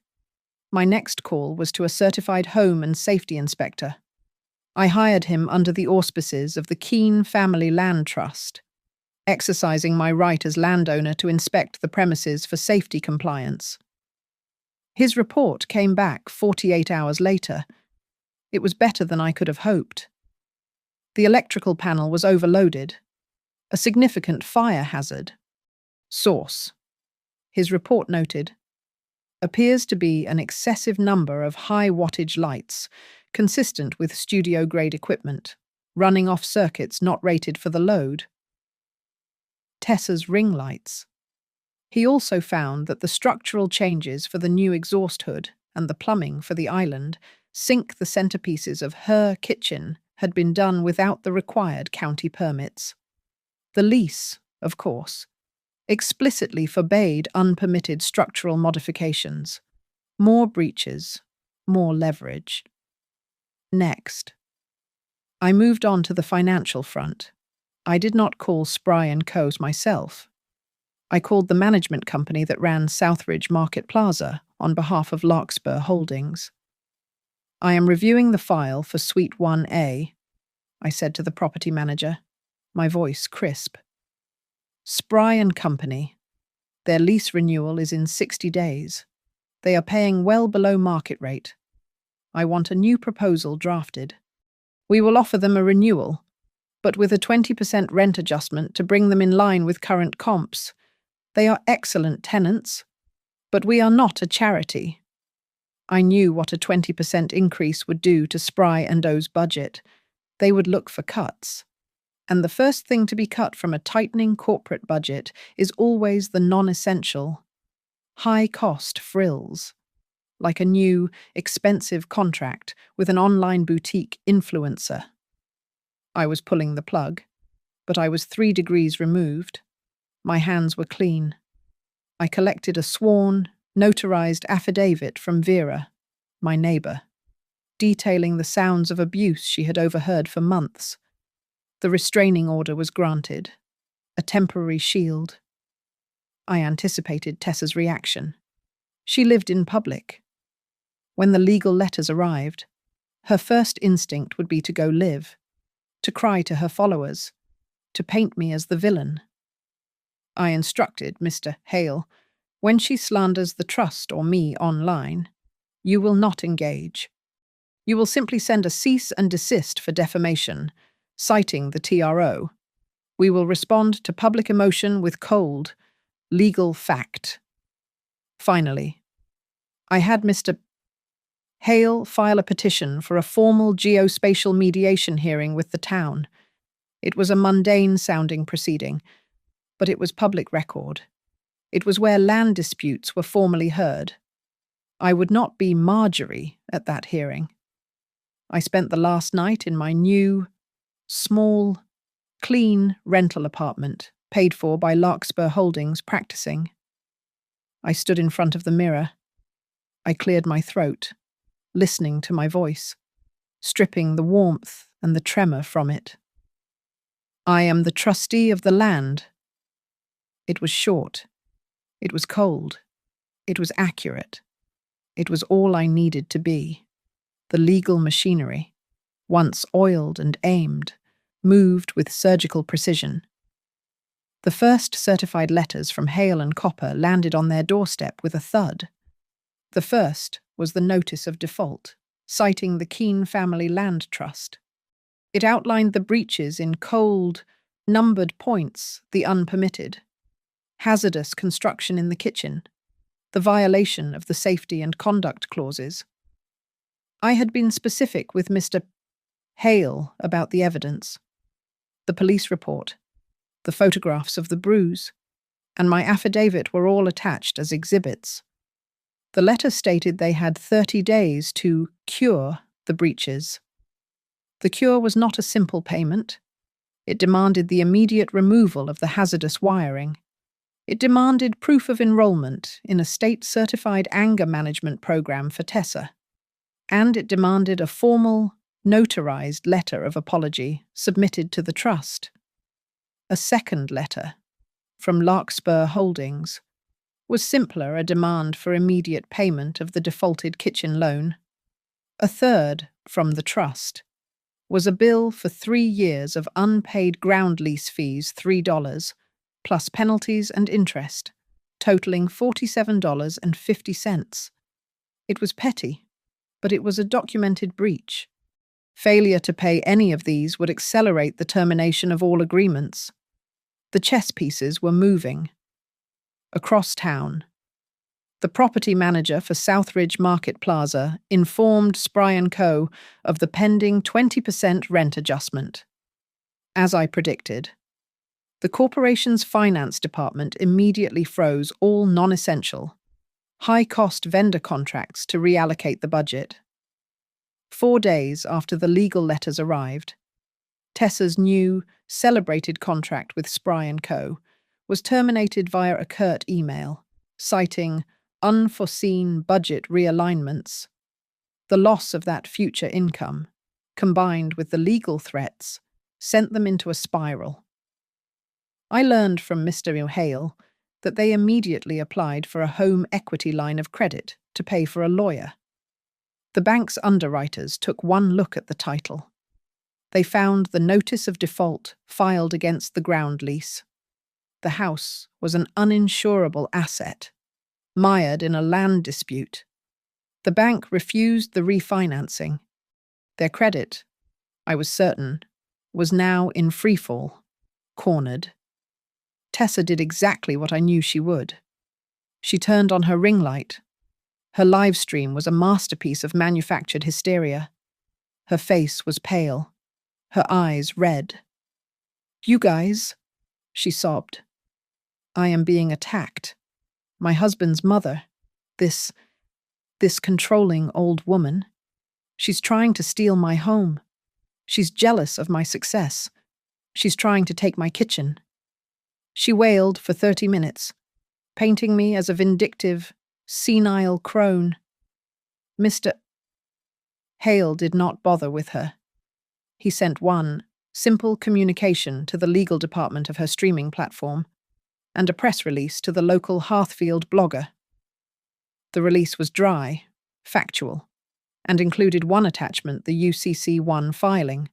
My next call was to a certified home and safety inspector. I hired him under the auspices of the Keene Family Land Trust, exercising my right as landowner to inspect the premises for safety compliance. His report came back 48 hours later. It was better than I could have hoped. The electrical panel was overloaded, a significant fire hazard. Source, his report noted, appears to be an excessive number of high-wattage lights, consistent with studio-grade equipment, running off circuits not rated for the load. Tessa's ring lights. He also found that the structural changes for the new exhaust hood and the plumbing for the island sink the centerpieces of her kitchen had been done without the required county permits. The lease, of course, explicitly forbade unpermitted structural modifications. More breaches, more leverage. Next, I moved on to the financial front. I did not call Spry & Co. myself. I called the management company that ran Southridge Market Plaza on behalf of Larkspur Holdings. "I am reviewing the file for Suite 1A, I said to the property manager, my voice crisp. "Spry & Company. Their lease renewal is in 60 days. They are paying well below market rate. I want a new proposal drafted. We will offer them a renewal, but with a 20% rent adjustment to bring them in line with current comps. They are excellent tenants, but we are not a charity." I knew what a 20% increase would do to Spry & O's budget. They would look for cuts. And the first thing to be cut from a tightening corporate budget is always the non-essential, high-cost frills, like a new, expensive contract with an online boutique influencer. I was pulling the plug, but I was 3 degrees removed. My hands were clean. I collected a sworn, notarized affidavit from Vera, my neighbor, detailing the sounds of abuse she had overheard for months. The restraining order was granted, a temporary shield. I anticipated Tessa's reaction. She lived in public. When the legal letters arrived, her first instinct would be to go live, to cry to her followers, to paint me as the villain. I instructed Mr. Hale, when she slanders the trust or me online, you will not engage. You will simply send a cease and desist for defamation, citing the TRO. We will respond to public emotion with cold, legal fact. Finally, I had Mr. Hale file a petition for a formal geospatial mediation hearing with the town. It was a mundane-sounding proceeding, but it was public record. It was where land disputes were formally heard. I would not be Marjorie at that hearing. I spent the last night in my new, small, Clean rental apartment, paid for by Larkspur Holdings, practicing. I stood in front of the mirror. I cleared my throat, listening to my voice, stripping the warmth and the tremor from it. I am the trustee of the land. It was short. It was cold. It was accurate. It was all I needed to be. The legal machinery, once oiled and aimed, moved with surgical precision. The first certified letters from Hale and Copper landed on their doorstep with a thud. The first was the notice of default, citing the Keene family land trust. It outlined the breaches in cold, numbered points, the unpermitted, hazardous construction in the kitchen, the violation of the safety and conduct clauses. I had been specific with Mr. Hale about the evidence, the police report, the photographs of the bruise, and my affidavit were all attached as exhibits. The letter stated they had 30 days to cure the breaches. The cure was not a simple payment. It demanded the immediate removal of the hazardous wiring. It demanded proof of enrollment in a state-certified anger management program for Tessa. And it demanded a formal, notarized letter of apology submitted to the trust. A second letter, from Larkspur Holdings, was simpler, a demand for immediate payment of the defaulted kitchen loan. A third, from the trust, was a bill for 3 years of unpaid ground lease fees, $3, plus penalties and interest, totaling $47.50. It was petty, but it was a documented breach. Failure to pay any of these would accelerate the termination of all agreements. The chess pieces were moving. Across town, the property manager for Southridge Market Plaza informed Spry & Co. of the pending 20% rent adjustment. As I predicted, the corporation's finance department immediately froze all non-essential, high-cost vendor contracts to reallocate the budget. 4 days after the legal letters arrived, Tessa's new, celebrated contract with Spry & Co. was terminated via a curt email, citing unforeseen budget realignments. The loss of that future income, combined with the legal threats, sent them into a spiral. I learned from Mr. Hale that they immediately applied for a home equity line of credit to pay for a lawyer. The bank's underwriters took one look at the title. They found the notice of default filed against the ground lease. The house was an uninsurable asset, mired in a land dispute. The bank refused the refinancing. Their credit, I was certain, was now in freefall, cornered. Tessa did exactly what I knew she would. She turned on her ring light. Her live stream was a masterpiece of manufactured hysteria. Her face was pale, her eyes red. "You guys," she sobbed. "I am being attacked. My husband's mother, this controlling old woman. She's trying to steal my home. She's jealous of my success. She's trying to take my kitchen." She wailed for 30 minutes, painting me as a vindictive, senile crone. Mr. Hale did not bother with her. He sent one simple communication to the legal department of her streaming platform and a press release to the local Hearthfield blogger. The release was dry, factual, and included one attachment, the UCC-1 filing.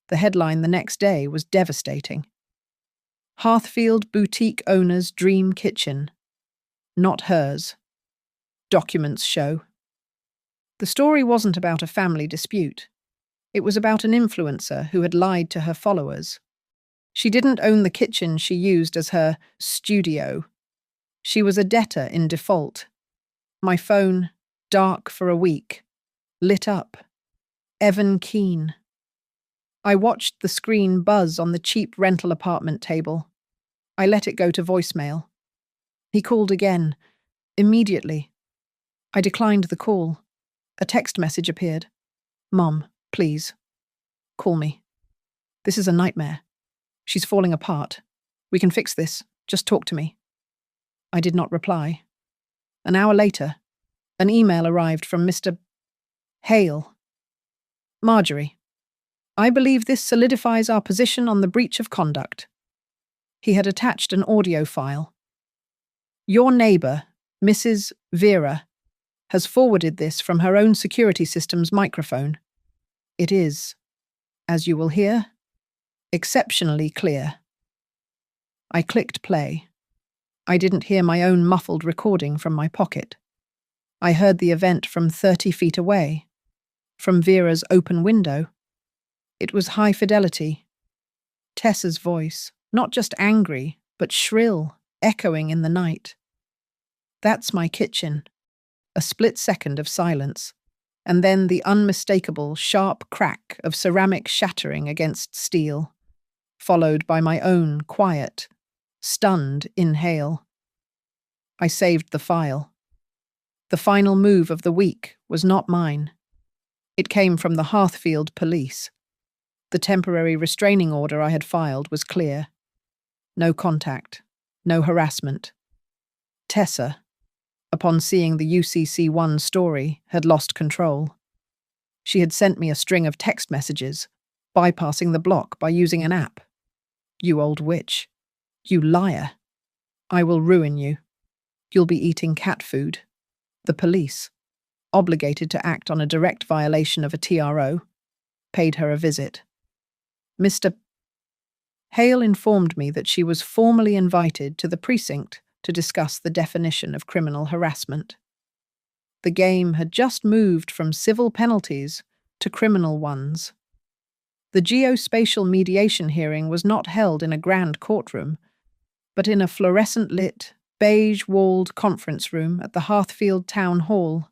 The headline the next day was devastating. "Hearthfield boutique owner's dream kitchen. Not hers. Documents show." The story wasn't about a family dispute. It was about an influencer who had lied to her followers. She didn't own the kitchen she used as her studio. She was a debtor in default. My phone, dark for a week, lit up. Evan Keene. I watched the screen buzz on the cheap rental apartment table. I let it go to voicemail. He called again, immediately. I declined the call. A text message appeared. "Mom, please. Call me. This is a nightmare. She's falling apart. We can fix this. Just talk to me. I did not reply. An hour later, an email arrived from Mr. Hale. Marjorie, I believe this solidifies our position on the breach of conduct. He had attached an audio file. Your neighbour, Mrs. Vera, has forwarded this from her own security system's microphone. It is, as you will hear, exceptionally clear. I clicked play. I didn't hear my own muffled recording from my pocket. I heard the event from 30 feet away, from Vera's open window. It was high fidelity. Tessa's voice, not just angry, but shrill, echoing in the night. That's my kitchen. A split second of silence, and then the unmistakable, sharp crack of ceramic shattering against steel, followed by my own quiet, stunned inhale. I saved the file. The final move of the week was not mine. It came from the Hearthfield police. The temporary restraining order I had filed was clear. No contact, no harassment. Tessa, upon seeing the UCC1 story, had lost control. She had sent me a string of text messages, bypassing the block by using an app. You old witch. You liar. I will ruin you. You'll be eating cat food. The police, obligated to act on a direct violation of a TRO, paid her a visit. Mr. Hale informed me that she was formally invited to the precinct to discuss the definition of criminal harassment. The game had just moved from civil penalties to criminal ones. The geospatial mediation hearing was not held in a grand courtroom, but in a fluorescent-lit, beige-walled conference room at the Hearthfield Town Hall.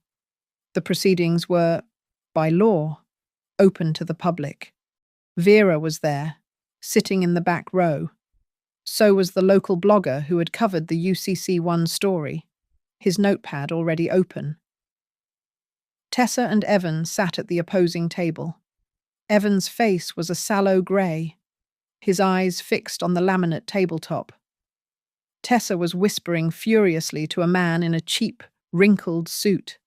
The proceedings were, by law, open to the public. Vera was there, sitting in the back row. So was the local blogger who had covered the UCC1 story, his notepad already open. Tessa and Evan sat at the opposing table. Evan's face was a sallow grey, his eyes fixed on the laminate tabletop. Tessa was whispering furiously to a man in a cheap, wrinkled suit.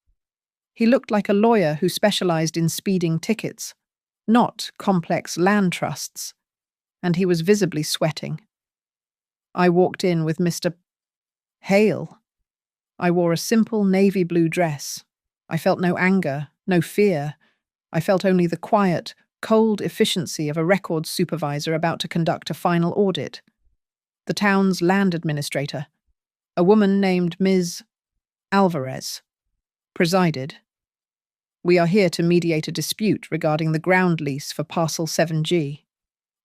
He looked like a lawyer who specialized in speeding tickets, not complex land trusts, and he was visibly sweating. I walked in with Mr. Hale. I wore a simple navy blue dress. I felt no anger, no fear. I felt only the quiet, cold efficiency of a records supervisor about to conduct a final audit. The town's land administrator, a woman named Ms. Alvarez, presided. We are here to mediate a dispute regarding the ground lease for Parcel 7G.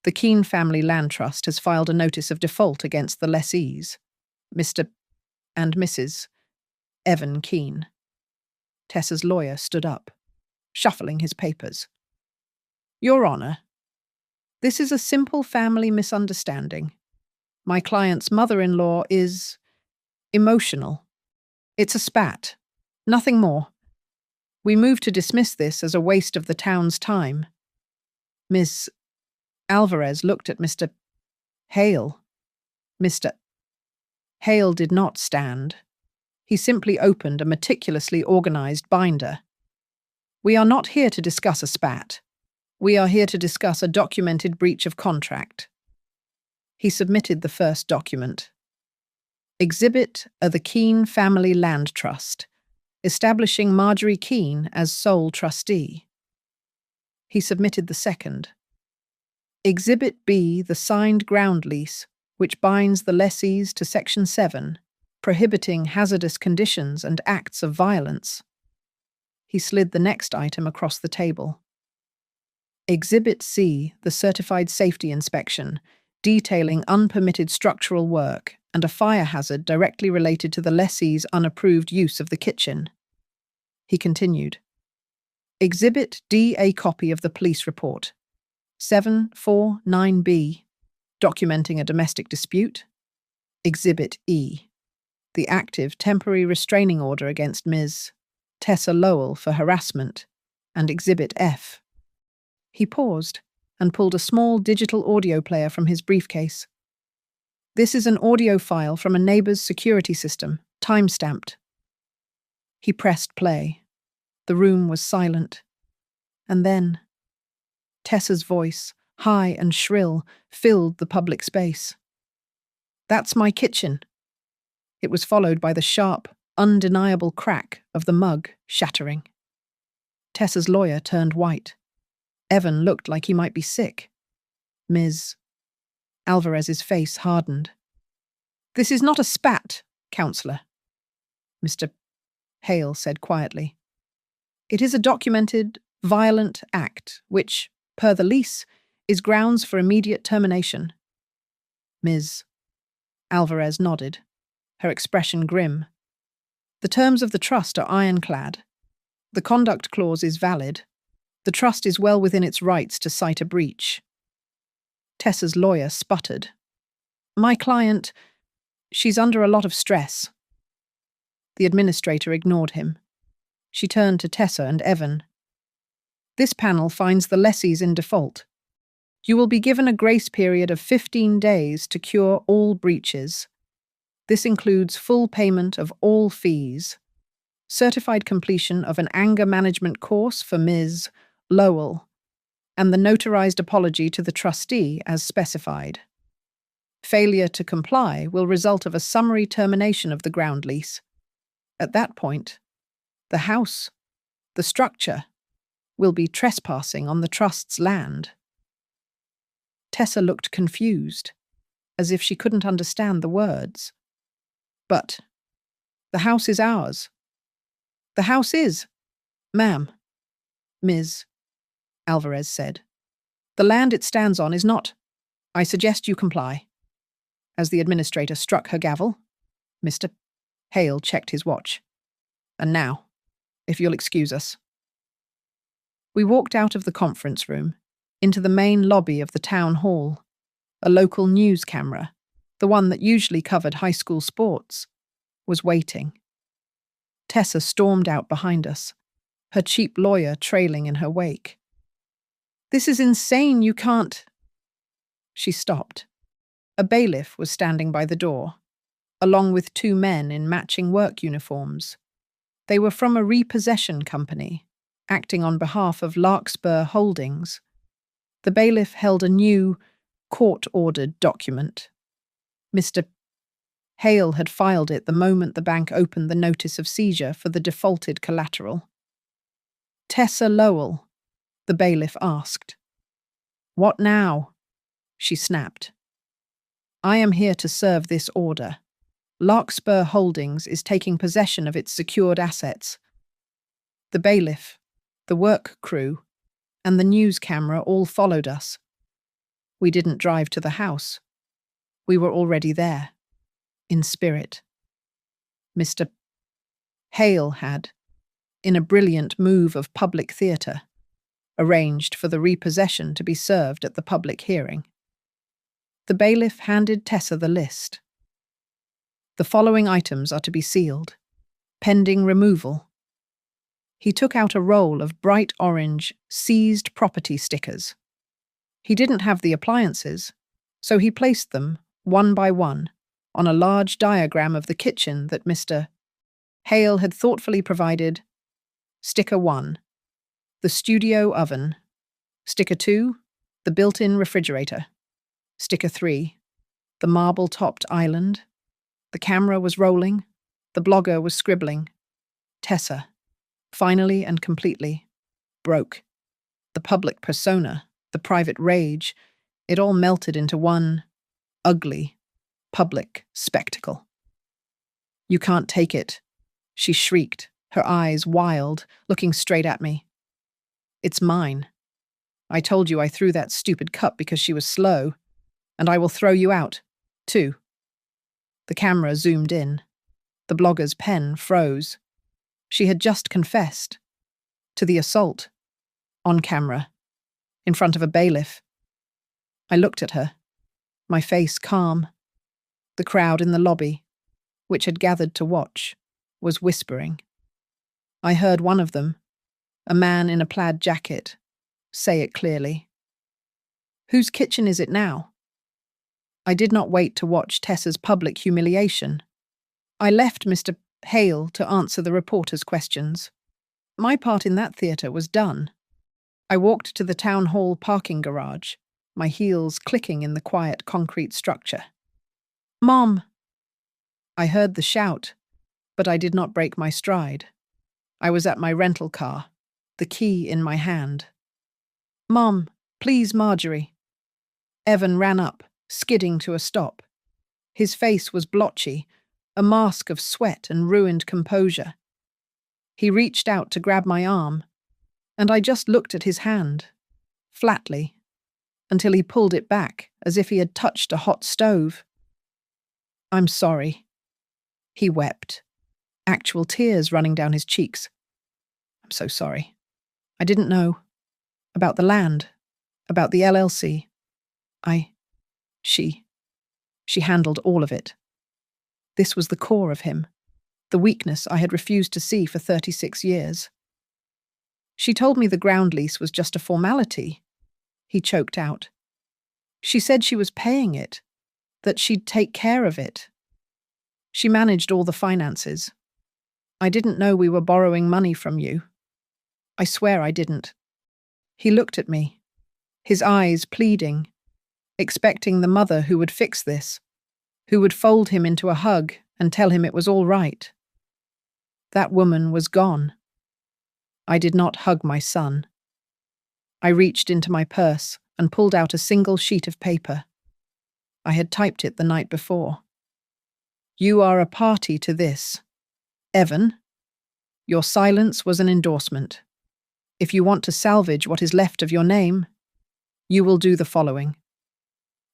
The Keene Family Land Trust has filed a notice of default against the lessees, Mr. and Mrs. Evan Keene. Tessa's lawyer stood up, shuffling his papers. Your Honour, this is a simple family misunderstanding. My client's mother-in-law is emotional. It's a spat, nothing more. We move to dismiss this as a waste of the town's time. Miss Alvarez looked at Mr. Hale. Mr. Hale did not stand. He simply opened a meticulously organized binder. We are not here to discuss a spat. We are here to discuss a documented breach of contract. He submitted the first document. Exhibit are the Keene Family Land Trust, establishing Marjorie Keene as sole trustee. He submitted the second. Exhibit B, the signed ground lease, which binds the lessees to Section 7, prohibiting hazardous conditions and acts of violence. He slid the next item across the table. Exhibit C, the certified safety inspection, detailing unpermitted structural work and a fire hazard directly related to the lessee's unapproved use of the kitchen. He continued. Exhibit D, a copy of the police report, 749B, documenting a domestic dispute. Exhibit E, the active temporary restraining order against Ms. Tessa Lowell for harassment, and Exhibit F. He paused, and pulled a small digital audio player from his briefcase. "This is an audio file from a neighbor's security system, time-stamped." He pressed play. The room was silent. And then Tessa's voice, high and shrill, filled the public space. "That's my kitchen." It was followed by the sharp, undeniable crack of the mug shattering. Tessa's lawyer turned white. Evan looked like he might be sick. Ms. Alvarez's face hardened. "This is not a spat, Counselor," Mr. Hale said quietly. "It is a documented, violent act, which, per the lease, is grounds for immediate termination." Ms. Alvarez nodded, her expression grim. "The terms of the trust are ironclad. The conduct clause is valid. The trust is well within its rights to cite a breach." Tessa's lawyer sputtered. "My client, she's under a lot of stress." The administrator ignored him. She turned to Tessa and Evan. "This panel finds the lessees in default. You will be given a grace period of 15 days to cure all breaches. This includes full payment of all fees, certified completion of an anger management course for Ms. Lowell, and the notarized apology to the trustee as specified. Failure to comply will result of a summary termination of the ground lease. At that point, the house, the structure, will be trespassing on the trust's land." Tessa looked confused, as if she couldn't understand the words. "But the house is ours." "The house is, ma'am," Ms. Alvarez said. "The land it stands on is not. I suggest you comply." As the administrator struck her gavel, Mr. Hale checked his watch. "And now, if you'll excuse us." We walked out of the conference room, into the main lobby of the town hall. A local news camera, the one that usually covered high school sports, was waiting. Tessa stormed out behind us, her cheap lawyer trailing in her wake. "This is insane, you can't—" She stopped. A bailiff was standing by the door, along with 2 men in matching work uniforms. They were from a repossession company, acting on behalf of Larkspur Holdings. The bailiff held a new, court-ordered document. Mr. Hale had filed it the moment the bank opened the notice of seizure for the defaulted collateral. "Tessa Lowell," the bailiff asked. "What now?" she snapped. "I am here to serve this order. Larkspur Holdings is taking possession of its secured assets." The bailiff, the work crew, and the news camera all followed us. We didn't drive to the house. We were already there, in spirit. Mr. Hale had, in a brilliant move of public theatre, arranged for the repossession to be served at the public hearing. The bailiff handed Tessa the list. "The following items are to be sealed, pending removal." He took out a roll of bright orange, seized property stickers. He didn't have the appliances, so he placed them, one by one, on a large diagram of the kitchen that Mr. Hale had thoughtfully provided. Sticker 1, the studio oven. Sticker 2, the built-in refrigerator. Sticker 3, the marble-topped island. The camera was rolling. The blogger was scribbling. Tessa, finally and completely, broke. The public persona, the private rage, it all melted into one ugly, public spectacle. "You can't take it," she shrieked, her eyes wild, looking straight at me. "It's mine. I told you I threw that stupid cup because she was slow, and I will throw you out, too." The camera zoomed in. The blogger's pen froze. She had just confessed to the assault, on camera, in front of a bailiff. I looked at her, my face calm. The crowd in the lobby, which had gathered to watch, was whispering. I heard one of them, a man in a plaid jacket, say it clearly. Whose kitchen is it now? I did not wait to watch Tessa's public humiliation. I left Mr. Hale to answer the reporter's questions. My part in that theatre was done. I walked to the town hall parking garage, my heels clicking in the quiet concrete structure. "Mom!" I heard the shout, but I did not break my stride. I was at my rental car, the key in my hand. "Mom, please, Marjorie." Evan ran up, skidding to a stop. His face was blotchy, a mask of sweat and ruined composure. He reached out to grab my arm, and I just looked at his hand, flatly, until he pulled it back as if he had touched a hot stove. "I'm sorry." He wept, actual tears running down his cheeks. "I'm so sorry. I didn't know. About the land, about the LLC. She handled all of it." This was the core of him, the weakness I had refused to see for 36 years. "She told me the ground lease was just a formality," he choked out. "She said she was paying it, that she'd take care of it. She managed all the finances. I didn't know we were borrowing money from you. I swear I didn't." He looked at me, his eyes pleading, expecting the mother who would fix this, who would fold him into a hug and tell him it was all right. That woman was gone. I did not hug my son. I reached into my purse and pulled out a single sheet of paper. I had typed it the night before. "You are a party to this. Evan, your silence was an endorsement. If you want to salvage what is left of your name, you will do the following."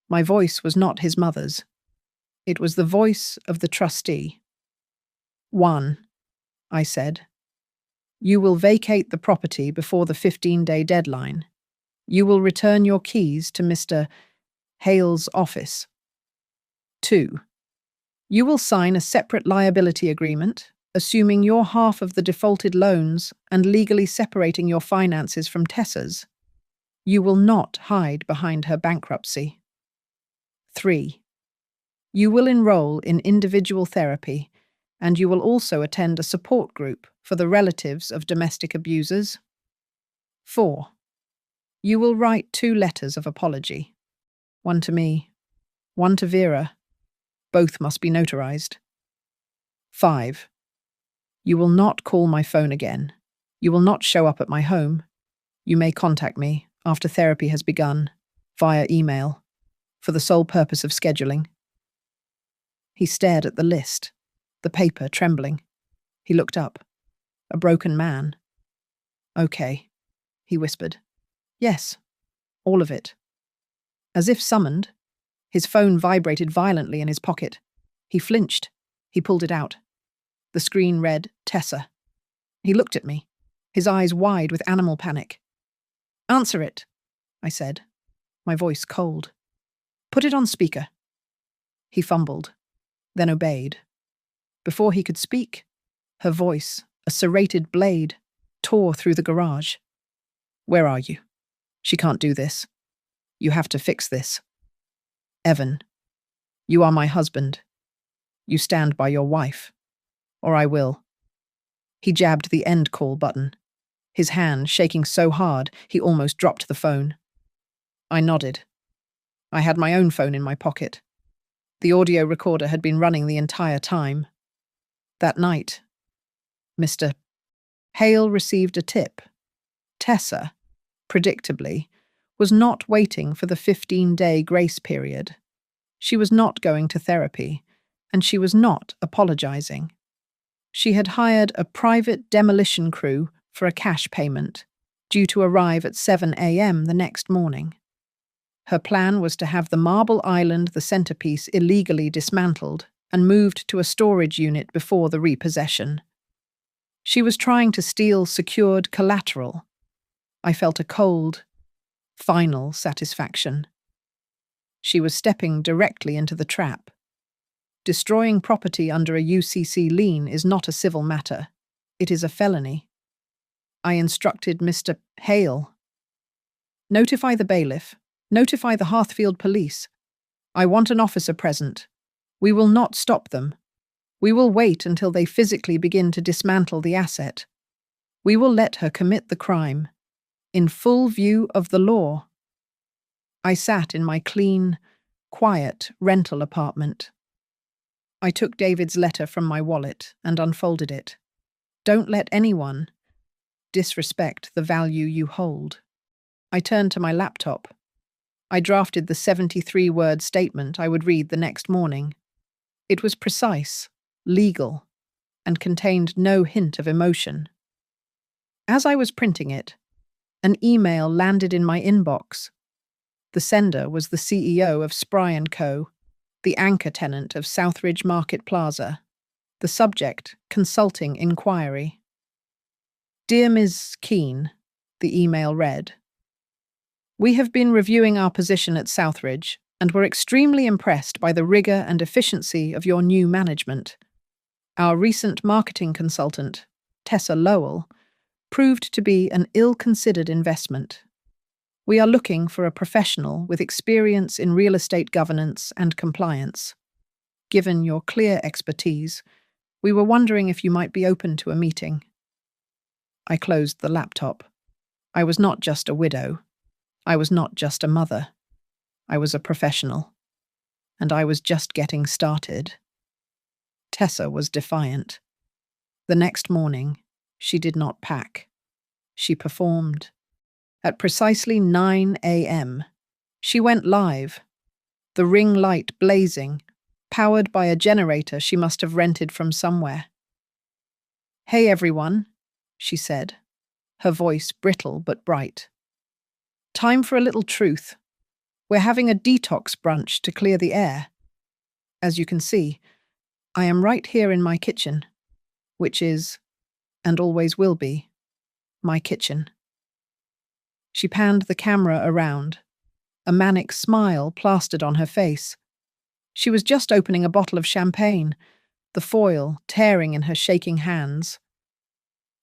My voice was not his mother's. It was the voice of the trustee. "1, I said. You will vacate the property before the 15-day deadline. You will return your keys to Mr. Hale's office. 2, you will sign a separate liability agreement, assuming your half of the defaulted loans and legally separating your finances from Tessa's. You will not hide behind her bankruptcy. 3, you will enroll in individual therapy, and you will also attend a support group for the relatives of domestic abusers. 4, you will write 2 letters of apology, one to me, one to Vera. Both must be notarized. 5, you will not call my phone again. You will not show up at my home. You may contact me after therapy has begun, via email, for the sole purpose of scheduling. He stared at the list, the paper trembling. He looked up. A broken man. "Okay," he whispered. "Yes, all of it." As if summoned, his phone vibrated violently in his pocket. He flinched. He pulled it out. The screen read, "Tessa." He looked at me, his eyes wide with animal panic. "Answer it," I said, my voice cold. "Put it on speaker." He fumbled, then obeyed. Before he could speak, her voice, a serrated blade, tore through the garage. "Where are you? She can't do this. You have to fix this. Evan, you are my husband. You stand by your wife, or I will." He jabbed the end call button, his hand shaking so hard he almost dropped the phone. I nodded. I had my own phone in my pocket. The audio recorder had been running the entire time. That night, Mr. Hale received a tip. Tessa, predictably, was not waiting for the 15-day grace period. She was not going to therapy, and she was not apologizing. She had hired a private demolition crew for a cash payment, due to arrive at 7 a.m. the next morning. Her plan was to have the marble island, the centerpiece, illegally dismantled and moved to a storage unit before the repossession. She was trying to steal secured collateral. I felt a cold, final satisfaction. She was stepping directly into the trap. Destroying property under a UCC lien is not a civil matter. It is a felony. I instructed Mr. Hale. "Notify the bailiff, Notify the Heathfield police. I want an officer present. We will not stop them. We will wait until they physically begin to dismantle the asset. We will let her commit the crime, in full view of the law. I sat in my clean, quiet rental apartment. I took David's letter from my wallet and unfolded it. Don't let anyone disrespect the value you hold. I turned to my laptop. I drafted the 73-word statement I would read the next morning. It was precise, legal, and contained no hint of emotion. As I was printing it, an email landed in my inbox. The sender was the CEO of Spry & Co., the anchor tenant of Southridge Market Plaza. The subject, consulting inquiry. Dear Ms. Keane, the email read, we have been reviewing our position at Southridge and were extremely impressed by the rigor and efficiency of your new management. Our recent marketing consultant, Tessa Lowell, proved to be an ill-considered investment. We are looking for a professional with experience in real estate governance and compliance. Given your clear expertise, we were wondering if you might be open to a meeting. I closed the laptop. I was not just a widow. I was not just a mother. I was a professional. And I was just getting started. Tessa was defiant. The next morning, she did not pack. She performed. At precisely 9 a.m., she went live, the ring light blazing, powered by a generator she must have rented from somewhere. Hey everyone, she said, her voice brittle but bright. Time for a little truth. We're having a detox brunch to clear the air. As you can see, I am right here in my kitchen, which is, and always will be, my kitchen. She panned the camera around, a manic smile plastered on her face. She was just opening a bottle of champagne, the foil tearing in her shaking hands.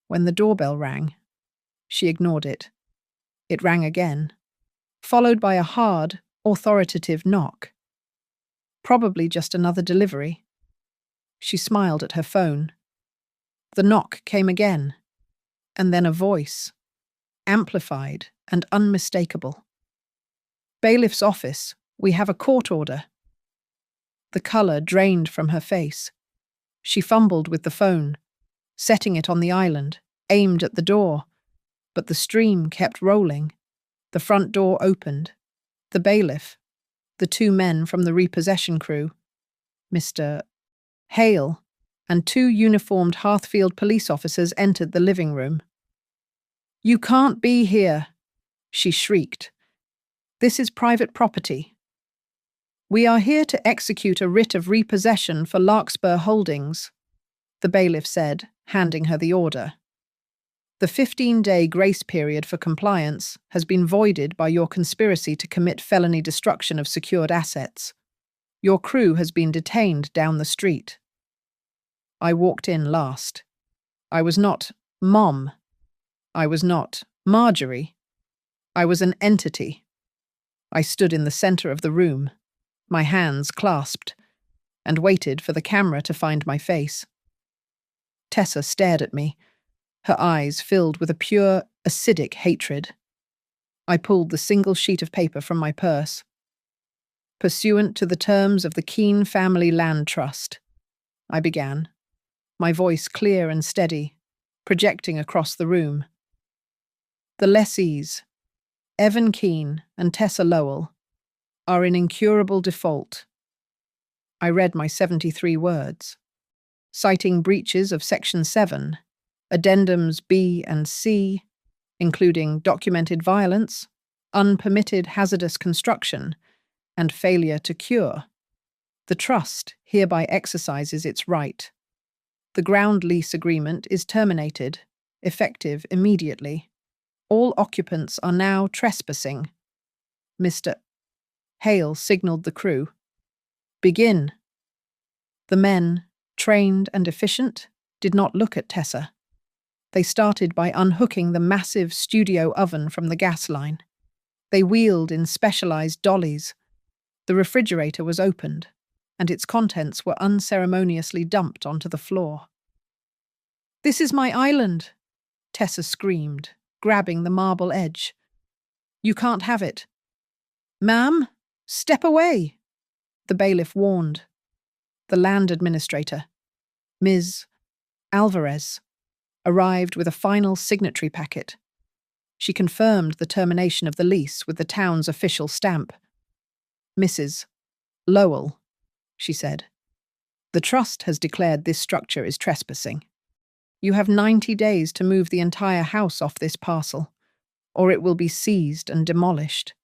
When the doorbell rang, she ignored it. It rang again, followed by a hard, authoritative knock. Probably just another delivery. She smiled at her phone. The knock came again, and then a voice, amplified and unmistakable. Bailiff's office, we have a court order. The colour drained from her face. She fumbled with the phone, setting it on the island, aimed at the door, but the stream kept rolling. The front door opened. The bailiff, the two men from the repossession crew, Mr. Hale, and two uniformed Heathfield police officers entered the living room. You can't be here, she shrieked. This is private property. We are here to execute a writ of repossession for Larkspur Holdings, the bailiff said, handing her the order. The 15-day grace period for compliance has been voided by your conspiracy to commit felony destruction of secured assets. Your crew has been detained down the street. I walked in last. I was not Mom. I was not Marjorie. I was an entity. I stood in the center of the room, my hands clasped, and waited for the camera to find my face. Tessa stared at me, her eyes filled with a pure, acidic hatred. I pulled the single sheet of paper from my purse. Pursuant to the terms of the Keane Family Land Trust, I began, my voice clear and steady, projecting across the room. The lessees, Evan Keane and Tessa Lowell, are in incurable default. I read my 73 words, citing breaches of Section 7, Addendums B and C, including documented violence, unpermitted hazardous construction, and failure to cure. The Trust hereby exercises its right. The ground lease agreement is terminated, effective immediately. All occupants are now trespassing. Mr. Hale signaled the crew. Begin. The men, trained and efficient, did not look at Tessa. They started by unhooking the massive studio oven from the gas line. They wheeled in specialized dollies. The refrigerator was opened, and its contents were unceremoniously dumped onto the floor. "This is my island," Tessa screamed, grabbing the marble edge. "You can't have it." "Ma'am, step away," the bailiff warned. The land administrator, Ms. Alvarez, arrived with a final signatory packet. She confirmed the termination of the lease with the town's official stamp. "Mrs. Lowell," she said, "the trust has declared this structure is trespassing. You have 90 days to move the entire house off this parcel, or it will be seized and demolished,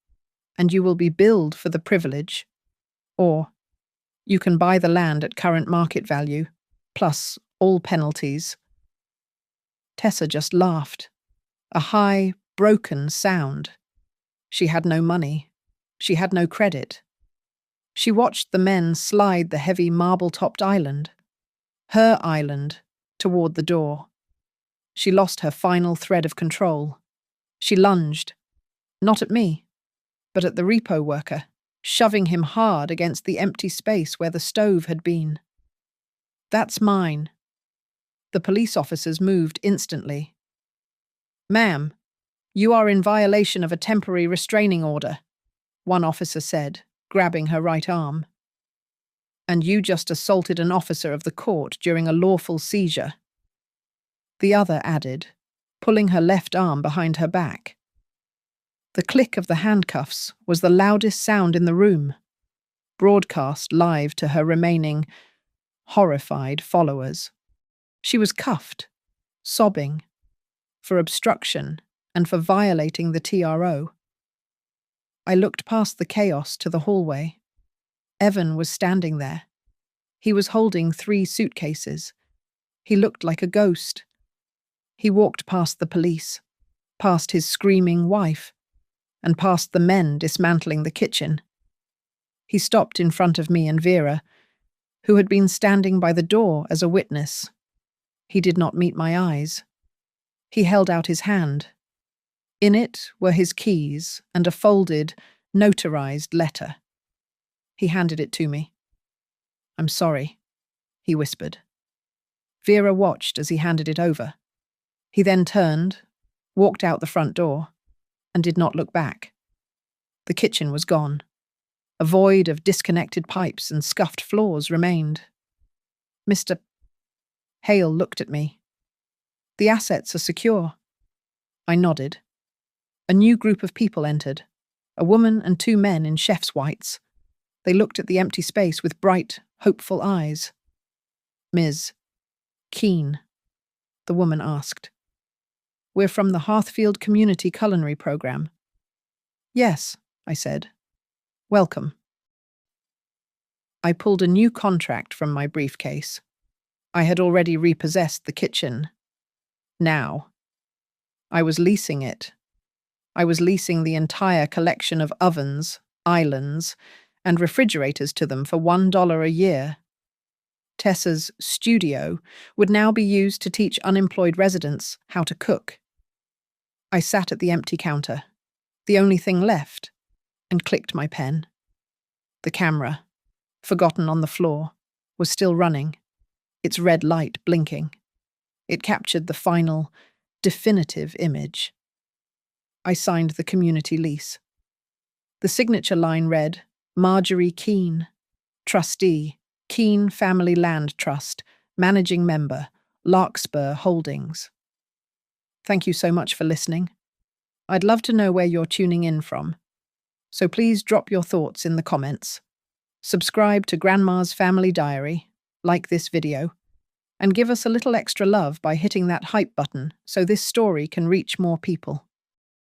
and you will be billed for the privilege, or you can buy the land at current market value, plus all penalties." Tessa just laughed. A high, broken sound. She had no money. She had no credit. She watched the men slide the heavy marble-topped island, her island, toward the door. She lost her final thread of control. She lunged, not at me, but at the repo worker, shoving him hard against the empty space where the stove had been. "That's mine." The police officers moved instantly. "Ma'am, you are in violation of a temporary restraining order," one officer said, grabbing her right arm. "And you just assaulted an officer of the court during a lawful seizure," the other added, pulling her left arm behind her back. The click of the handcuffs was the loudest sound in the room, broadcast live to her remaining, horrified followers. She was cuffed, sobbing, for obstruction and for violating the TRO. I looked past the chaos to the hallway. Evan was standing there. He was holding 3 suitcases. He looked like a ghost. He walked past the police, past his screaming wife, and past the men dismantling the kitchen. He stopped in front of me and Vera, who had been standing by the door as a witness. He did not meet my eyes. He held out his hand. In it were his keys and a folded, notarized letter. He handed it to me. "I'm sorry," he whispered. Vera watched as he handed it over. He then turned, walked out the front door, and did not look back. The kitchen was gone. A void of disconnected pipes and scuffed floors remained. "Mr. Hale looked at me. "The assets are secure." I nodded. A new group of people entered, a woman and 2 men in chef's whites. They looked at the empty space with bright, hopeful eyes. "Ms. Keene," the woman asked. "We're from the Hearthfield Community Culinary Program." "Yes," I said. "Welcome." I pulled a new contract from my briefcase. I had already repossessed the kitchen. Now, I was leasing it. I was leasing the entire collection of ovens, islands, and refrigerators to them for $1 a year. Tessa's studio would now be used to teach unemployed residents how to cook. I sat at the empty counter, the only thing left, and clicked my pen. The camera, forgotten on the floor, was still running, its red light blinking. It captured the final, definitive image. I signed the community lease. The signature line read, "Marjorie Keene, Trustee, Keene Family Land Trust, Managing Member, Larkspur Holdings." Thank you so much for listening. I'd love to know where you're tuning in from, so please drop your thoughts in the comments. Subscribe to Grandma's Family Diary, like this video, and give us a little extra love by hitting that hype button so this story can reach more people.